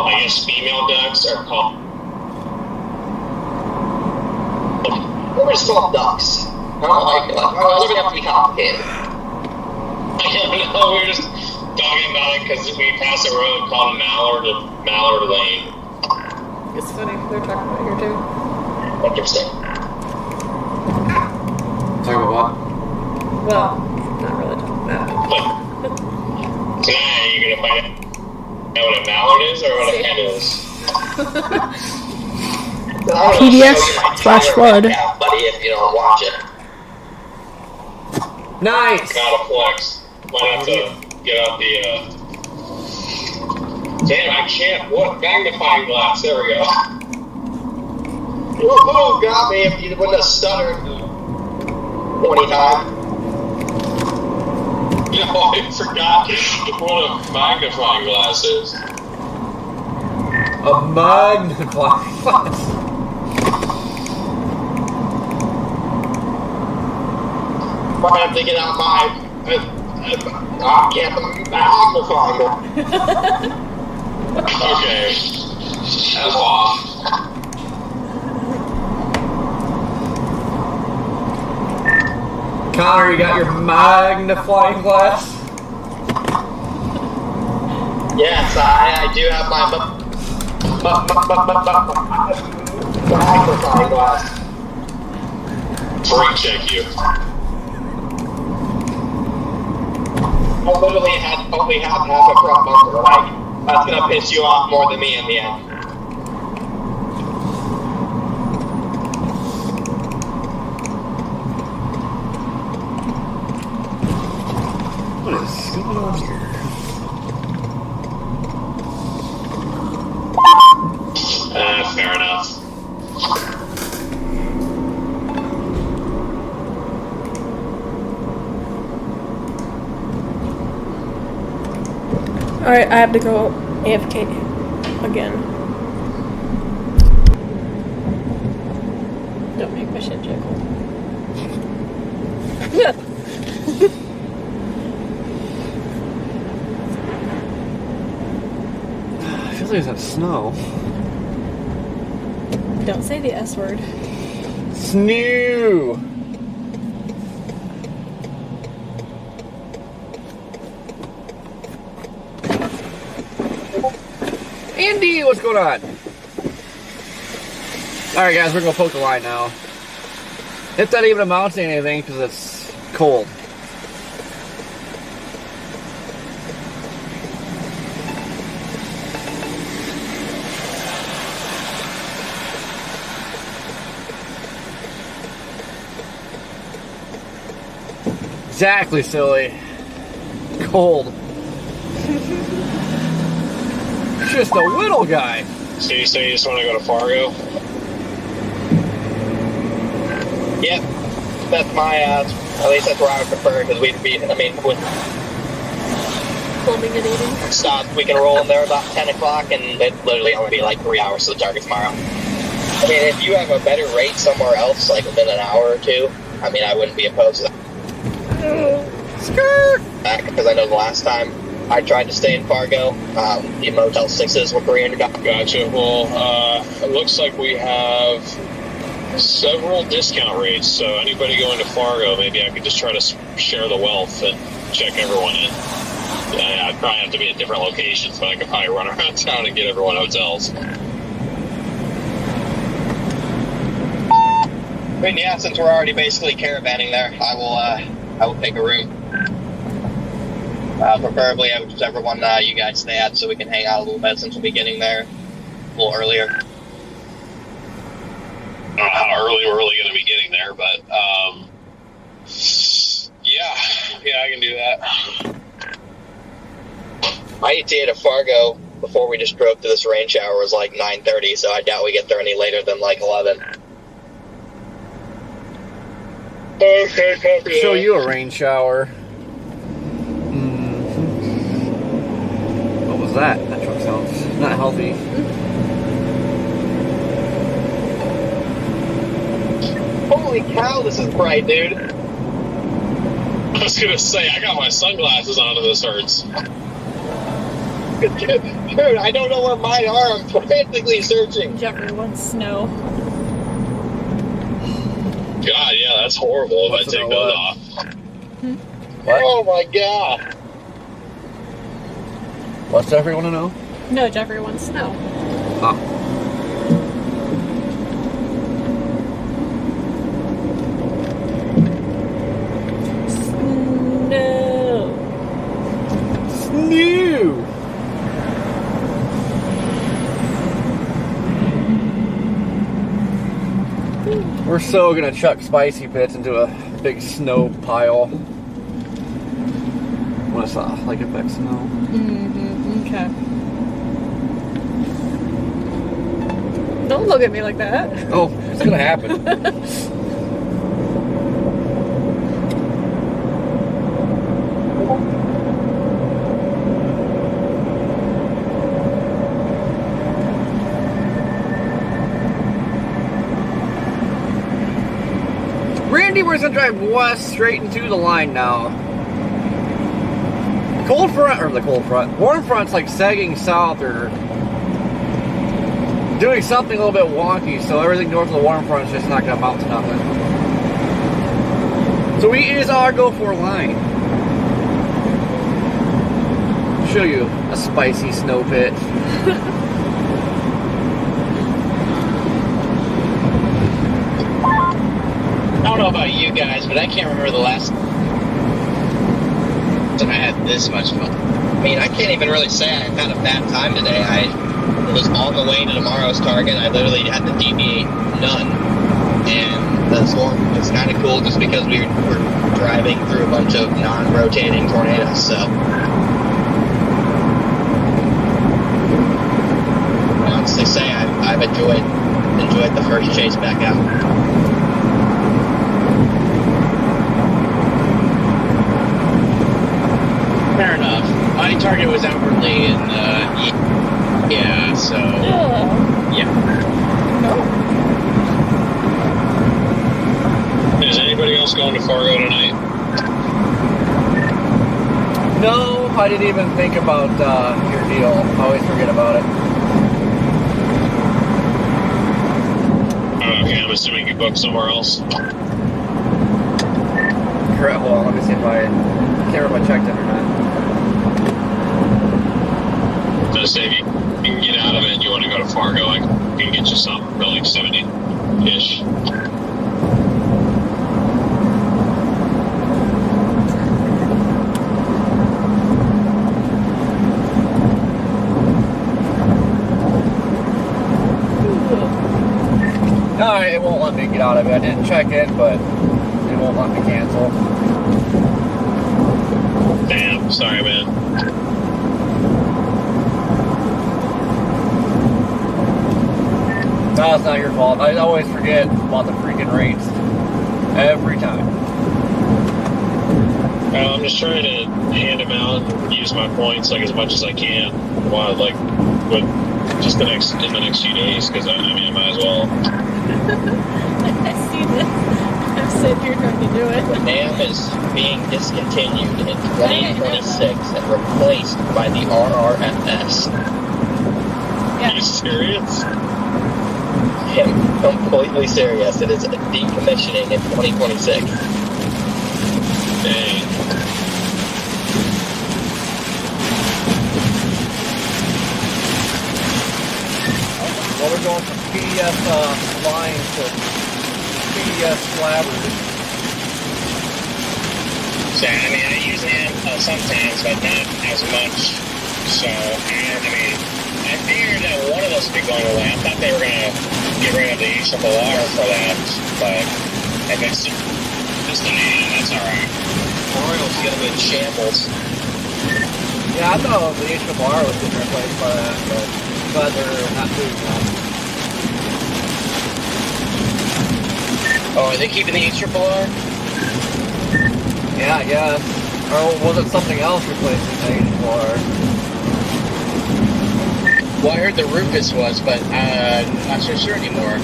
[SPEAKER 7] I guess female ducks are called.
[SPEAKER 3] We're just called ducks. I don't like it. Why does everything have to be complicated?
[SPEAKER 7] I don't know, we were just talking about it because we passed a road called Mallard Lane.
[SPEAKER 5] It's funny, they're talking about it here too.
[SPEAKER 3] Interesting.
[SPEAKER 2] Talking about what?
[SPEAKER 5] Well, not really talking about it.
[SPEAKER 7] Tonight, are you going to find out what a mallard is or what a hen is?
[SPEAKER 1] PBS/flood.
[SPEAKER 3] Buddy, if you don't watch it.
[SPEAKER 2] Nice!
[SPEAKER 7] Not a flex. Might have to get out the, Damn, I can't. What? Magnifying glass. There we go.
[SPEAKER 3] Woohoo! Got me if you wouldn't have stuttered 20 times.
[SPEAKER 7] No, I forgot what a magnifying glass is.
[SPEAKER 2] A magnifying glass.
[SPEAKER 3] Might have to get out my magnifying glass.
[SPEAKER 7] Okay. That's off.
[SPEAKER 2] Connor, you got your magnifying glass?
[SPEAKER 3] Yes, I do have my magnifying glass.
[SPEAKER 7] Brake check you.
[SPEAKER 3] I literally only have half a front bumper. Like, that's gonna piss you off more than me in the end.
[SPEAKER 2] What is going on here?
[SPEAKER 7] Fair enough.
[SPEAKER 1] Alright, I have to go AFK again.
[SPEAKER 5] Don't make my shit jiggle.
[SPEAKER 2] It feels like it's snow.
[SPEAKER 5] Don't say the S word.
[SPEAKER 2] Snoo! Andy, what's going on? Alright guys, we're gonna poke the line now. If that even amounts to anything, because it's cold. Exactly, silly. Cold. Just a little guy.
[SPEAKER 7] So you say you just want to go to Fargo?
[SPEAKER 3] Yep, that's my, at least that's where I would prefer, because we'd be, I mean, with
[SPEAKER 5] Culminating.
[SPEAKER 3] stop, we can roll in there about 10 o'clock, and it literally only be like 3 hours to the target tomorrow. I mean, if you have a better rate somewhere else, like within an hour or two, I mean, I wouldn't be opposed to that.
[SPEAKER 1] Skirt!
[SPEAKER 3] Because I know the last time I tried to stay in Fargo, the Motel 6s were $300.
[SPEAKER 7] Gotcha. Well, it looks like we have several discount rates, so anybody going to Fargo, maybe I could just try to share the wealth and check everyone in. Yeah, I'd probably have to be at different locations, but I could probably run around town and get everyone hotels.
[SPEAKER 3] mean, yeah, since we're already basically caravanning there, I will take a room. Preferably at whichever one you guys stay at, so we can hang out a little bit since we'll be getting there a little earlier.
[SPEAKER 7] I don't know how early we're really going to be getting there, but yeah, I can do that.
[SPEAKER 3] My ETA to Fargo before we just drove to this rain shower was like 9:30, so I doubt we get there any later than like 11.
[SPEAKER 7] Okay, copy.
[SPEAKER 8] Show you a rain shower. What was that? That truck sounds not healthy.
[SPEAKER 3] Holy cow, this is bright, dude.
[SPEAKER 7] I was going to say, I got my sunglasses on and this hurts.
[SPEAKER 3] Dude, I don't know where mine are. I'm frantically searching.
[SPEAKER 5] Jeffrey wants snow.
[SPEAKER 7] God, yeah, that's horrible if I take those off.
[SPEAKER 8] What?
[SPEAKER 3] Oh my god.
[SPEAKER 8] What's everyone to know?
[SPEAKER 5] No, Jeffrey wants snow.
[SPEAKER 8] Ah.
[SPEAKER 5] Snow.
[SPEAKER 8] Snew! We're so gonna chuck spicy bits into a big snow pile. What's like a big snow?
[SPEAKER 5] Mm-hmm. Okay. Don't look at me like that.
[SPEAKER 8] Oh, it's gonna happen. Randy, we're gonna drive west straight into the line now. Warm front's like sagging south or doing something a little bit wonky, so everything north of the warm front is just not gonna amount to nothing. So we is our go for line. Show you a spicy snow pit.
[SPEAKER 3] I don't know about you guys, but I can't remember the last time I had this much fun. I mean, I can't even really say I had a bad time today. I was on the way to tomorrow's target. I literally had to deviate none. And the storm was kind of cool just because we were driving through a bunch of non-rotating tornadoes, so. I honestly say I've enjoyed the first chase back out. Fair enough. My target was outwardly in yeah, so yeah.
[SPEAKER 5] No.
[SPEAKER 7] Is anybody else going to Fargo tonight?
[SPEAKER 8] No, I didn't even think about your deal. I always forget about it.
[SPEAKER 7] Okay, I'm assuming you booked somewhere else.
[SPEAKER 8] Correct. Hold on, let me see if I can't remember if I checked it or not.
[SPEAKER 7] Just say if you can get out of it and you want to go to Fargo, I can get you something for like 70-ish.
[SPEAKER 8] No, it won't let me get out of it. I didn't check in, but it won't let me cancel.
[SPEAKER 7] Damn, sorry, man.
[SPEAKER 8] No, it's not your fault. I always forget about the freaking rates. Every time.
[SPEAKER 7] I'm just trying to hand them out and use my points like as much as I can. While like with just in the next few days, because I mean I might as well.
[SPEAKER 5] I see this. I'm sitting here trying to do it.
[SPEAKER 3] The dam is being discontinued in 2026 and replaced by the RRFS.
[SPEAKER 7] Are you serious?
[SPEAKER 3] I'm completely serious. It is decommissioning in 2026.
[SPEAKER 7] Dang.
[SPEAKER 8] Well, we're going from PDF line to PDF OBS flabbers.
[SPEAKER 7] So, I mean, I use them sometimes, but not as much. So, I figured that one of those would be going away. I thought they were going to get rid of the HRR for that, but if it's just an AM, that's alright.
[SPEAKER 3] Royals get them in shambles.
[SPEAKER 8] Yeah, I thought the HRR was getting replaced by that, but I'm glad they're not doing that.
[SPEAKER 3] Oh, are they keeping the HRR?
[SPEAKER 8] Yeah, I guess. Or was it something else replacing the HRR?
[SPEAKER 3] Well, I heard the Rufus was, but not so sure anymore.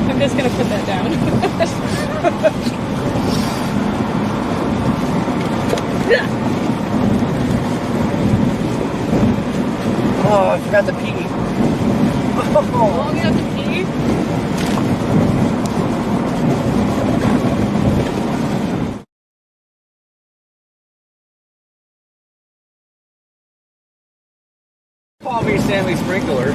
[SPEAKER 5] I'm just gonna put that down.
[SPEAKER 8] Oh, I forgot to pee.
[SPEAKER 5] Oh, you have to pee?
[SPEAKER 8] Call me Sammy Sprinkler.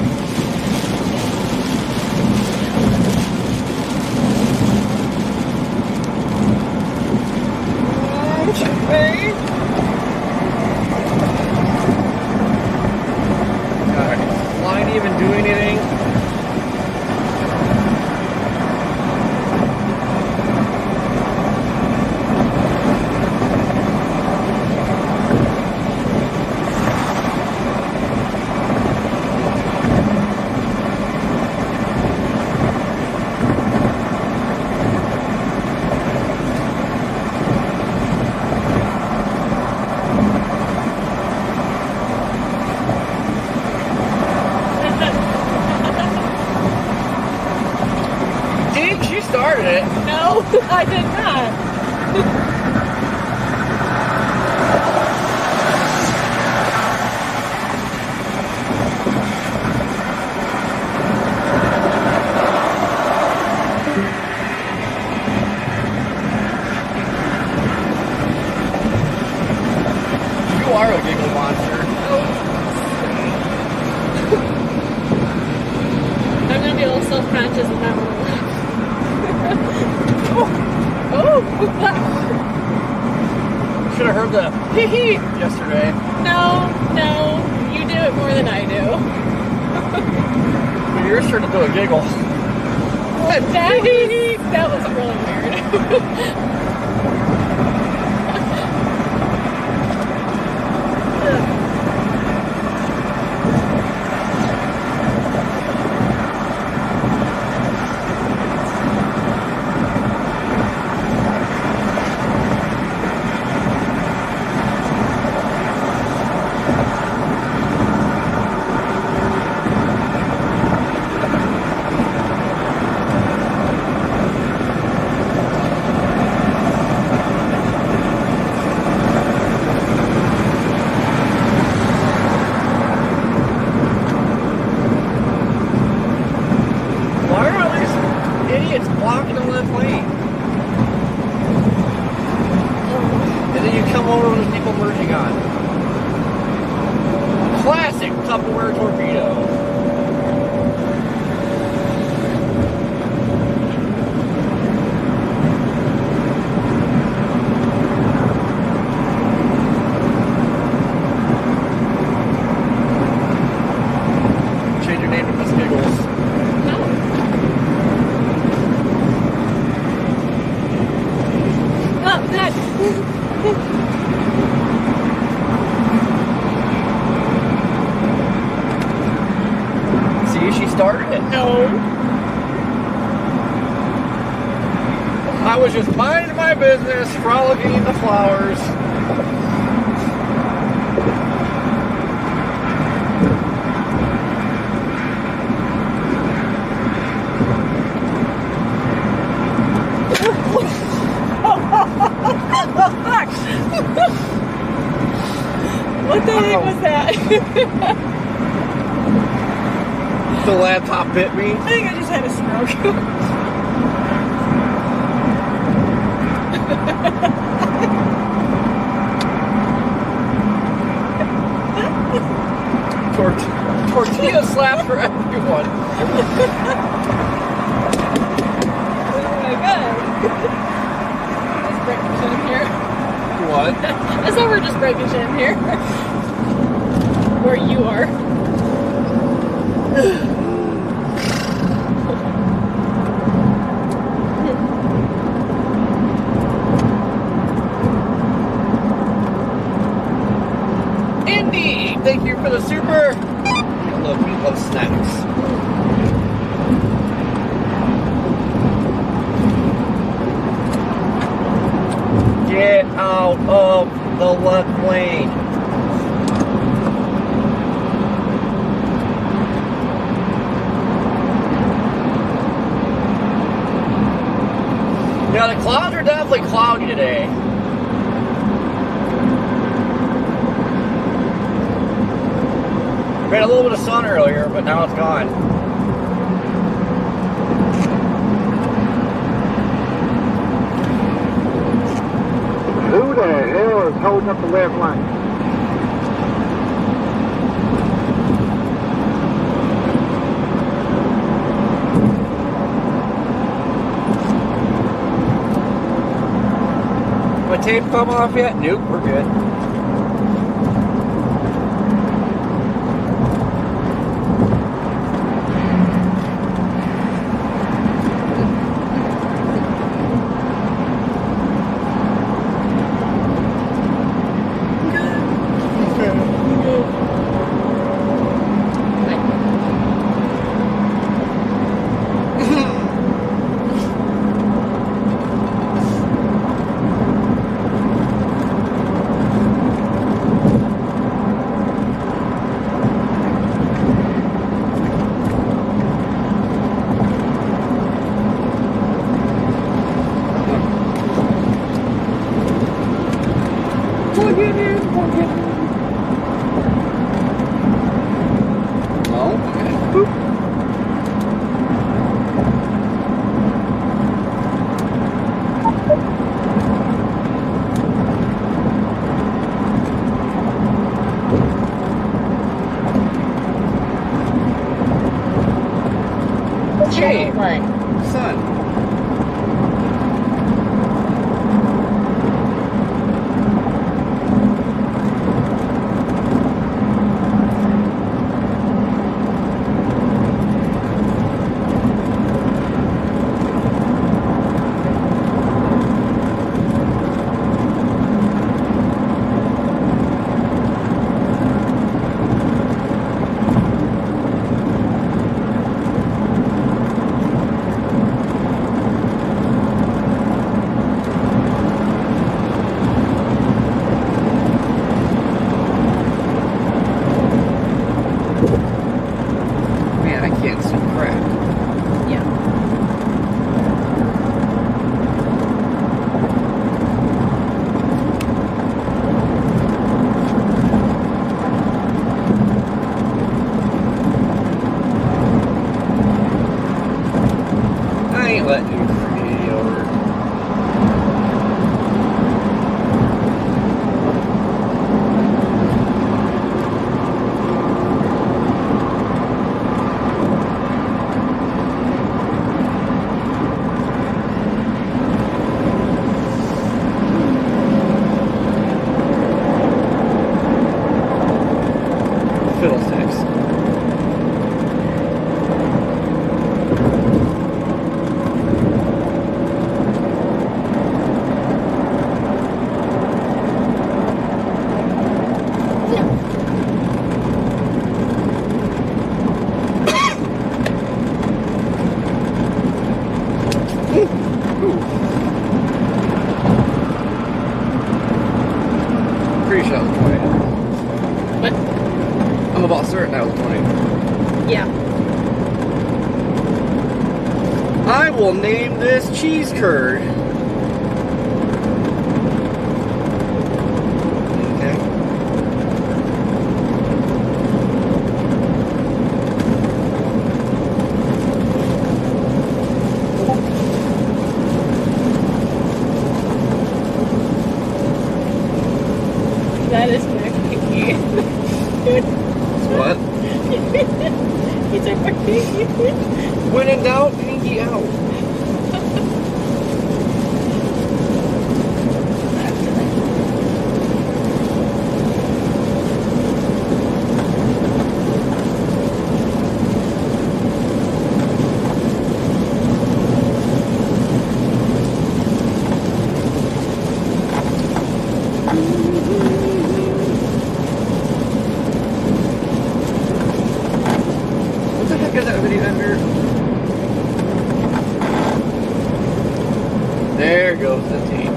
[SPEAKER 5] Hey.
[SPEAKER 8] Line even do anything? She started it.
[SPEAKER 5] No, I did not.
[SPEAKER 8] You are a giggle monster.
[SPEAKER 5] I'm gonna be a little self-conscious and not want to laugh. Oh!
[SPEAKER 8] Should have heard the hee hee yesterday.
[SPEAKER 5] No, you do it more than I do.
[SPEAKER 8] But yours turned into a giggle.
[SPEAKER 5] That was really weird.
[SPEAKER 8] Why are all these idiots blocking the left lane? And then you come over with people merging on. Classic Tupperware torpedo. Change your name to Miss Giggles.
[SPEAKER 5] Oh, that.
[SPEAKER 8] See, she started it.
[SPEAKER 5] No.
[SPEAKER 8] I was just minding my business, frolicking in the flowers.
[SPEAKER 5] What the heck was that?
[SPEAKER 8] The laptop bit me.
[SPEAKER 5] I think I just had a stroke.
[SPEAKER 8] Tortilla slap for everyone.
[SPEAKER 5] Oh my god. Just breaking shit in here.
[SPEAKER 8] What?
[SPEAKER 5] I said we're just breaking shit in here. Where you are.
[SPEAKER 8] Indy, thank you for the super. We love snacks. Get out of the left lane. Yeah, the clouds are definitely cloudy today. We had a little bit of sun earlier, but now it's gone.
[SPEAKER 2] Who the hell is holding up the left lane?
[SPEAKER 8] My tape come off yet? Nope, we're good. Hey, son. Pretty sure that was 20.
[SPEAKER 5] What?
[SPEAKER 8] I'm about certain that was 20.
[SPEAKER 5] Yeah.
[SPEAKER 8] I will name this cheese curd. Okay.
[SPEAKER 5] He took my pinky.
[SPEAKER 8] When in doubt, pinky out. What the heck is that video editor? There goes the tape.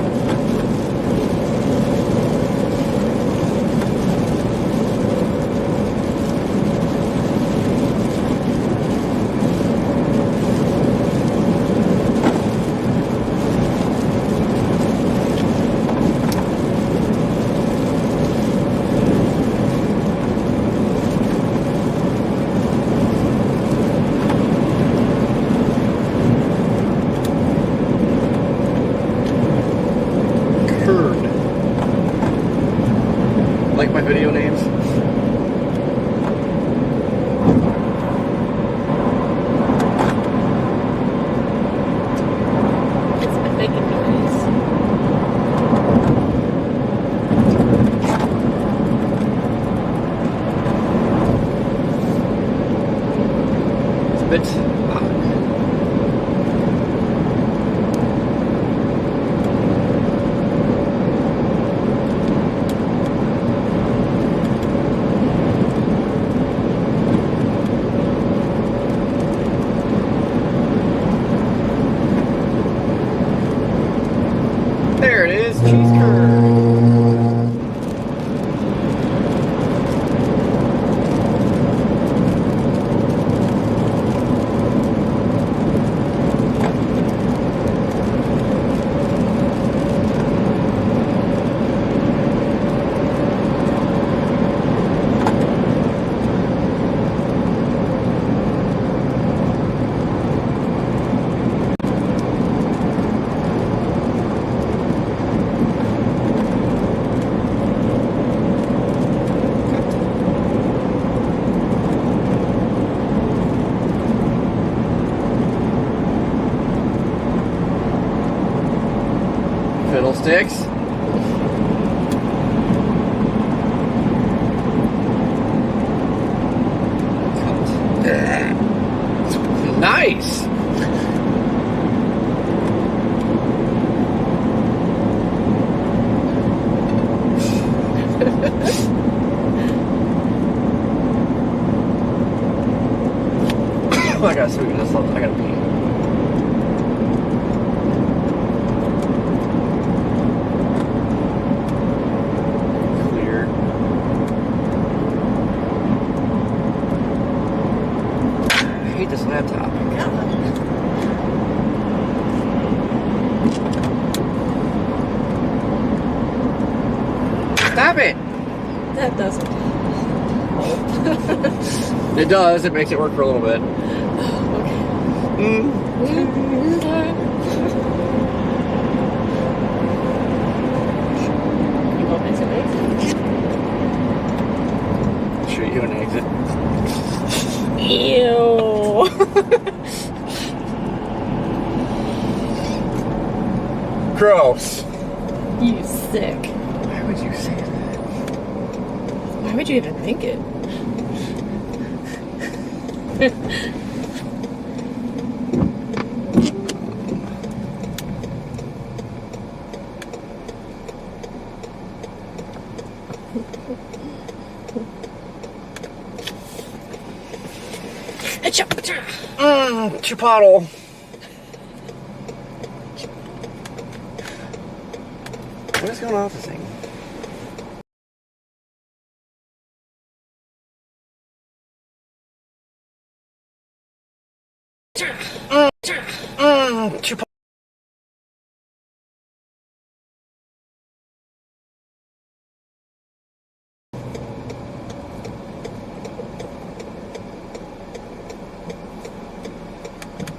[SPEAKER 8] Curd. Like my video names?
[SPEAKER 5] It's making noise.
[SPEAKER 8] It's a bit odd. There it is, cheese curd. Fiddlesticks. Nice. Oh, I gotta sweeten this up. I gotta pee. Clear. I hate this laptop. Stop it!
[SPEAKER 5] That doesn't.
[SPEAKER 8] It does. It makes it work for a little bit.
[SPEAKER 5] You want me to exit?
[SPEAKER 8] Shoot you an exit.
[SPEAKER 5] Ew.
[SPEAKER 8] Gross.
[SPEAKER 5] You sick.
[SPEAKER 8] Why would you say that?
[SPEAKER 5] Why would you even think it?
[SPEAKER 8] Chipotle. What is going on with this thing? Chipotle.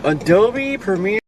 [SPEAKER 8] Adobe Premiere.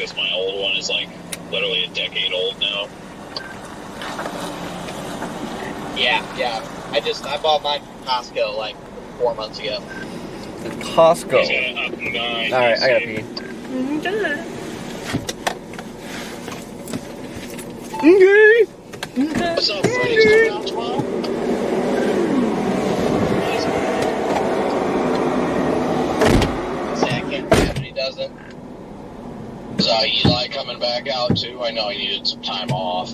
[SPEAKER 7] because my old one is like literally a decade old now.
[SPEAKER 2] Yeah. I bought mine from Costco like 4 months ago.
[SPEAKER 8] Costco.
[SPEAKER 7] He's got a 9.
[SPEAKER 8] Alright, I gotta pee. Okay.
[SPEAKER 3] What's up, Freddy's coming out tomorrow?
[SPEAKER 2] Say I can't imagine he doesn't.
[SPEAKER 3] Is Eli coming back out too? I know he needed some time off.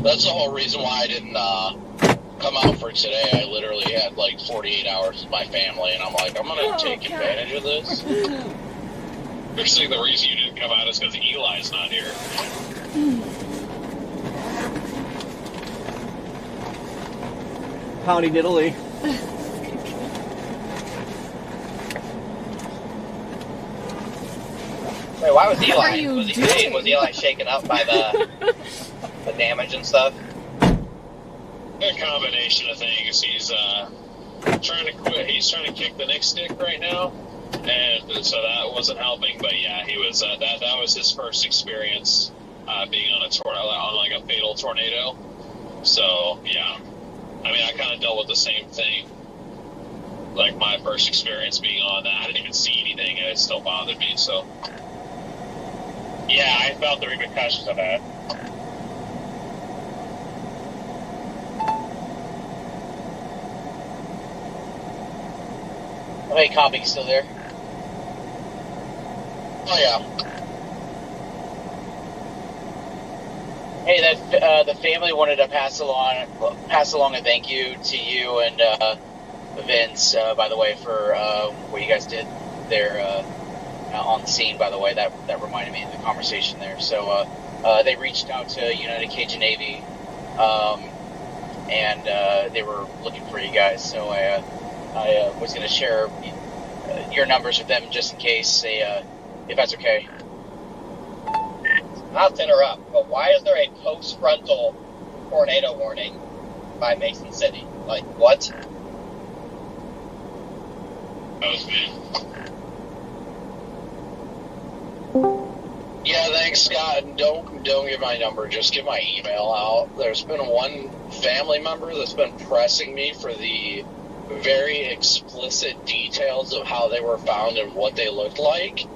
[SPEAKER 3] That's the whole reason why I didn't come out for today. I literally had like 48 hours with my family, and I'm like, I'm gonna take advantage of this.
[SPEAKER 7] Actually, the reason you didn't come out is because Eli's not here.
[SPEAKER 8] Howdy diddly.
[SPEAKER 2] Wait, why was
[SPEAKER 5] What
[SPEAKER 2] Eli?
[SPEAKER 5] are you
[SPEAKER 2] Was
[SPEAKER 5] doing?
[SPEAKER 2] was Eli shaken up by the damage and stuff?
[SPEAKER 7] A combination of things. He's trying to quit. He's trying to kick the Nick stick right now, and so that wasn't helping. But yeah, he was. That was his first experience being on like a fatal tornado. So yeah, I mean, I kind of dealt with the same thing. Like my first experience being on that, I didn't even see anything, and it still bothered me. So yeah, I felt the repercussions of that.
[SPEAKER 2] Oh, hey, Copic, still there?
[SPEAKER 3] Oh yeah.
[SPEAKER 2] Hey, the family wanted to pass along a thank you to you and Vince, by the way, for what you guys did there on the scene. By the way, that reminded me of the conversation there. So they reached out to United Cajun Navy, and they were looking for you guys. So I was going to share your numbers with them just in case, if that's okay.
[SPEAKER 6] Not to interrupt, but why is there a post-frontal tornado warning by Mason City? Like, what?
[SPEAKER 7] That was me.
[SPEAKER 3] Yeah, thanks, Scott. And don't give my number. Just give my email out. There's been one family member that's been pressing me for the very explicit details of how they were found and what they looked like.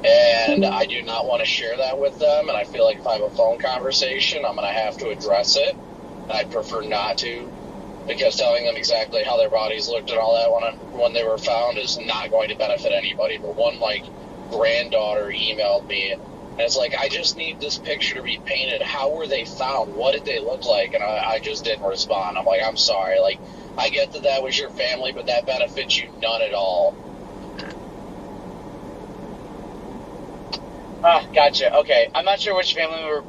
[SPEAKER 3] And I do not want to share that with them. And I feel like if I have a phone conversation, I'm going to have to address it. And I'd prefer not to, because telling them exactly how their bodies looked and all that when they were found is not going to benefit anybody. But one, granddaughter emailed me, and it's like, I just need this picture to be painted. How were they found? What did they look like? And I just didn't respond. I'm like, I'm sorry. Like, I get that was your family, but that benefits you none at all.
[SPEAKER 2] Gotcha. Okay. I'm not sure which family member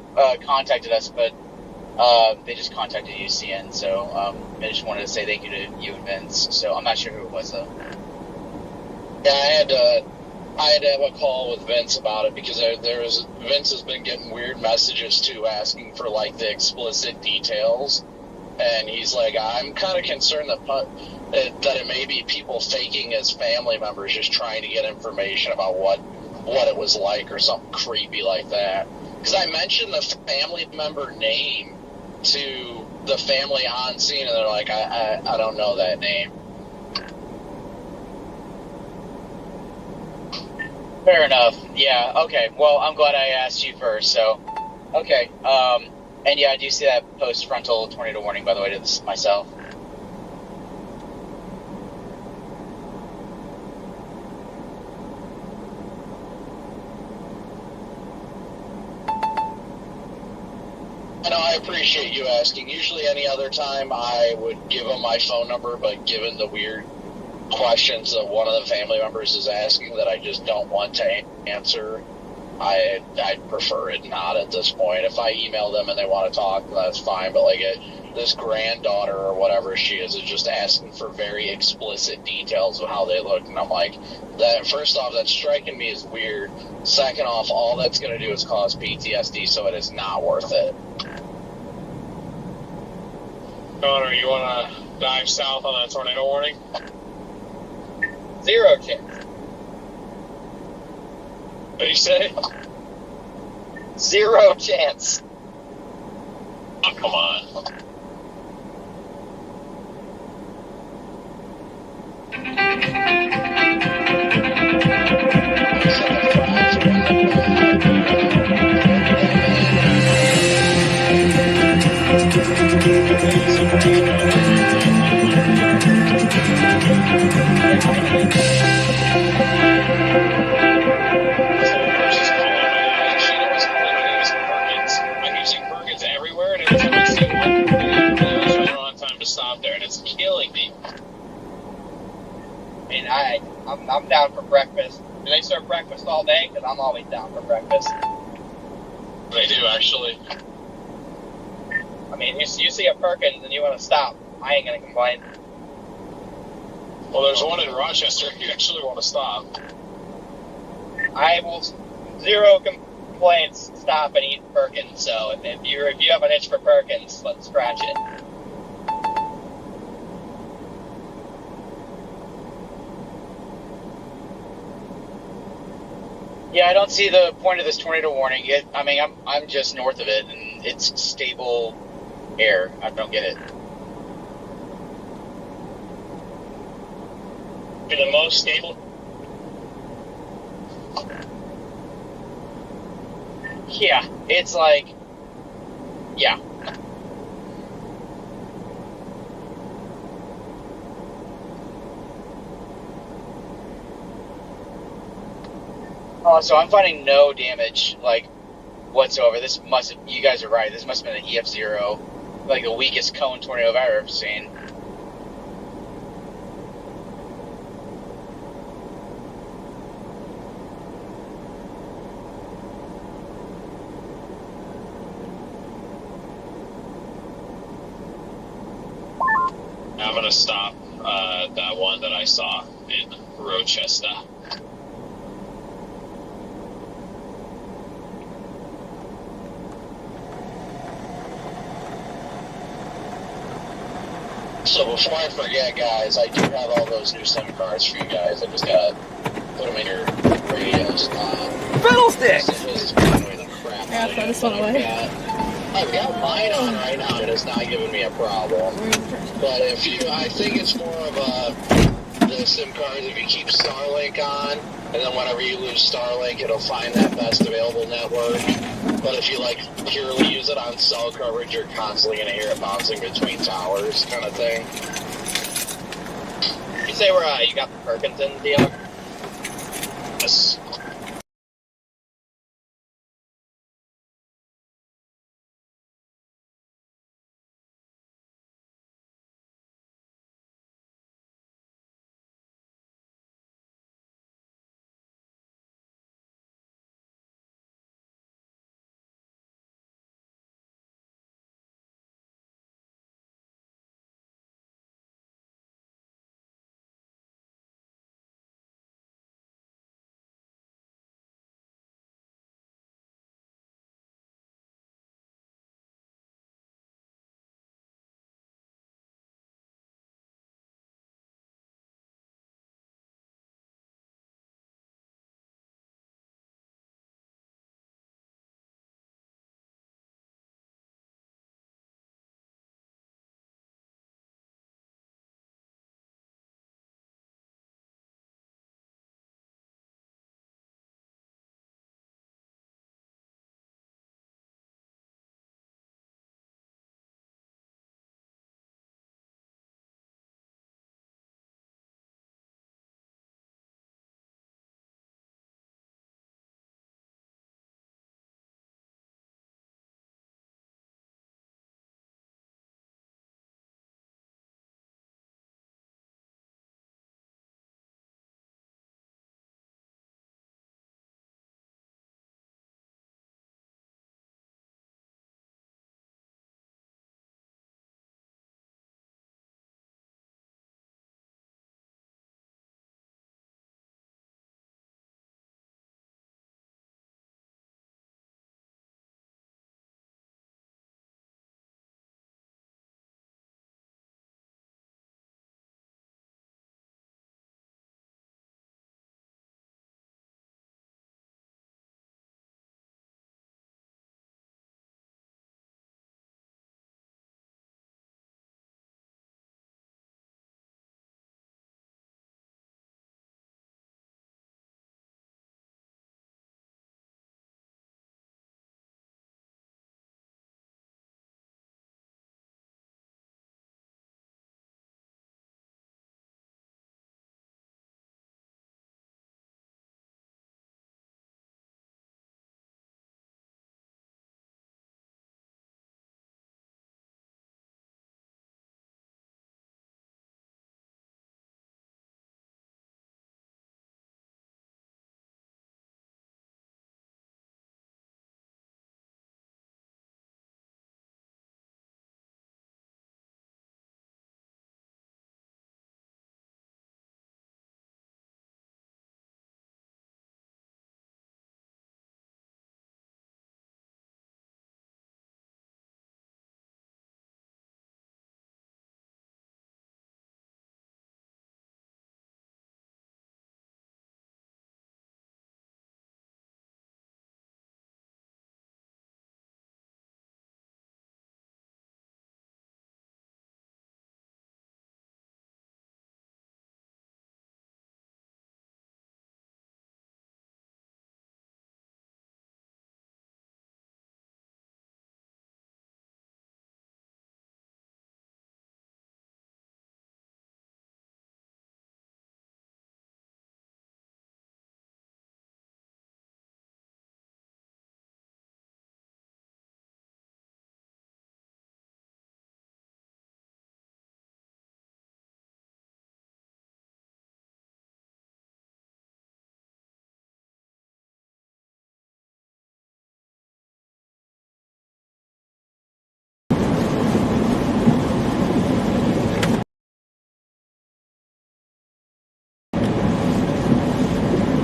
[SPEAKER 2] contacted us, but they just contacted UCN, so I just wanted to say thank you to you and Vince. So I'm not sure who it was, though.
[SPEAKER 3] Yeah, I had to have a call with Vince about it, because Vince has been getting weird messages too, asking for the explicit details, and he's like, I'm kind of concerned that it may be people faking as family members, just trying to get information about what it was like or something creepy like that. Because I mentioned the family member name to the family on scene, and they're like, I don't know that name.
[SPEAKER 2] Fair enough. Yeah, okay. Well, I'm glad I asked you first, so. Okay. And yeah, I do see that post-frontal tornado warning, by the way, to this myself.
[SPEAKER 3] I know, I appreciate you asking. Usually any other time I would give them my phone number, but given the weird questions that one of the family members is asking that I just don't want to answer, I'd prefer it not at this point. If I email them and they want to talk, that's fine, but this granddaughter or whatever she is just asking for very explicit details of how they look, and I'm like, that first off, that's striking me as weird. Second off, all that's going to do is cause PTSD, so it is not worth it.
[SPEAKER 7] Connor, you want to dive south on that tornado warning?
[SPEAKER 6] 0 chance.
[SPEAKER 7] What do you say?
[SPEAKER 6] Zero chance.
[SPEAKER 7] Oh, come on. I'm using Perkins everywhere, and every time I see one, it realizes I don't have time to stop there, and it's killing me.
[SPEAKER 6] I mean, I'm down for breakfast. Do they serve breakfast all day? Because I'm always down for breakfast.
[SPEAKER 7] They do, actually.
[SPEAKER 6] I mean, you see a Perkins and you want to stop. I ain't gonna complain.
[SPEAKER 7] Well, there's one in Rochester you actually want to stop.
[SPEAKER 6] I will zero complaints. Stop and eat Perkins. So if you have an itch for Perkins, let's scratch it.
[SPEAKER 2] Yeah, I don't see the point of this tornado warning. I'm just north of it, and it's stable air. I don't get it.
[SPEAKER 7] Be the most stable.
[SPEAKER 2] Yeah, it's like, yeah. So I'm finding no damage, like, whatsoever. You guys are right, this must have been an EF0, like the weakest cone tornado I've ever seen.
[SPEAKER 7] I'm going to stop that one that I saw in Rochester.
[SPEAKER 3] So before I forget, guys, I do have all those new SIM cards for you guys. I just gotta put them in your radios.
[SPEAKER 8] Fiddlesticks!
[SPEAKER 3] This is annoying the crap
[SPEAKER 5] Yeah,
[SPEAKER 3] out of
[SPEAKER 5] throw
[SPEAKER 3] you,
[SPEAKER 5] this one
[SPEAKER 3] but
[SPEAKER 5] away.
[SPEAKER 3] I've got mine on right now, and it's not giving me a problem. But I think it's more of the SIM cards, if you keep Starlink on, and then whenever you lose Starlink, it'll find that best available network. But if you purely use it on cell coverage, you're constantly gonna hear it bouncing between towers, kind of thing.
[SPEAKER 6] You say where you got the Perkins in, Dion?
[SPEAKER 7] Yes.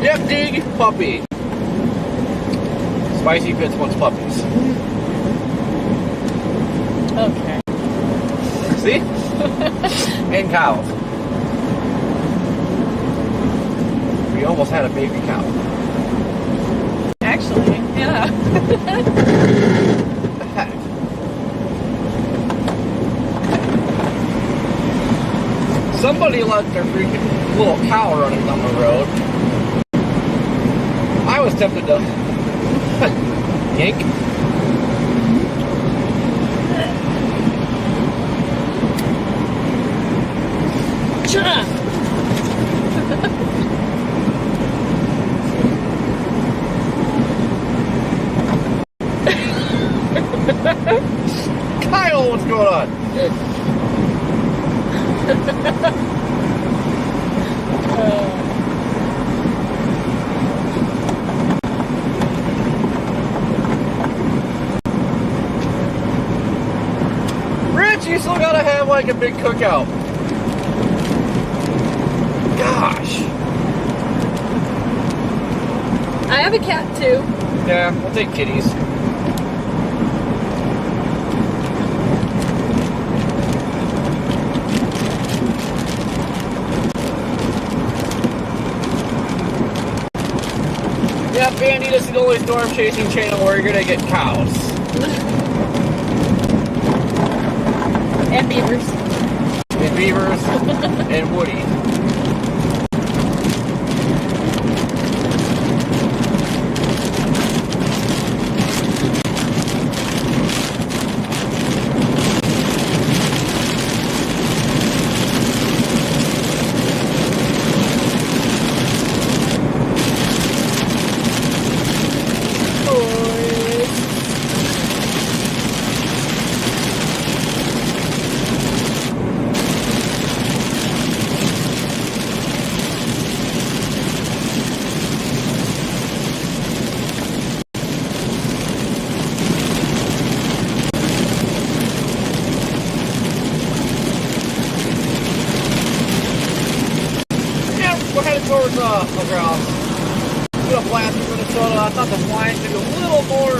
[SPEAKER 8] Yep, dig, puppy. Spicy Fits wants puppies.
[SPEAKER 5] Okay.
[SPEAKER 8] See? And cows. We almost had a baby cow.
[SPEAKER 5] Actually, yeah.
[SPEAKER 8] What the heck? Somebody let their freaking little cow running down the road. I was tempted to yank. Kyle, what's going on? Rich, you still gotta have like a big cookout. Gosh.
[SPEAKER 5] I have a cat too.
[SPEAKER 8] Yeah, we'll take kitties. Yeah, Bandit is the only storm chasing channel where you're gonna get cows.
[SPEAKER 5] And beavers.
[SPEAKER 8] And beavers. And Woody. We're headed towards McGraw. It's gonna blast through Minnesota. I thought the flying's gonna be a little more.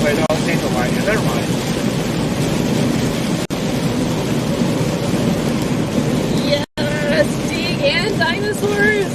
[SPEAKER 8] Wait, no, it's ain't the line. Never mind.
[SPEAKER 5] Yes, dig and dinosaurs.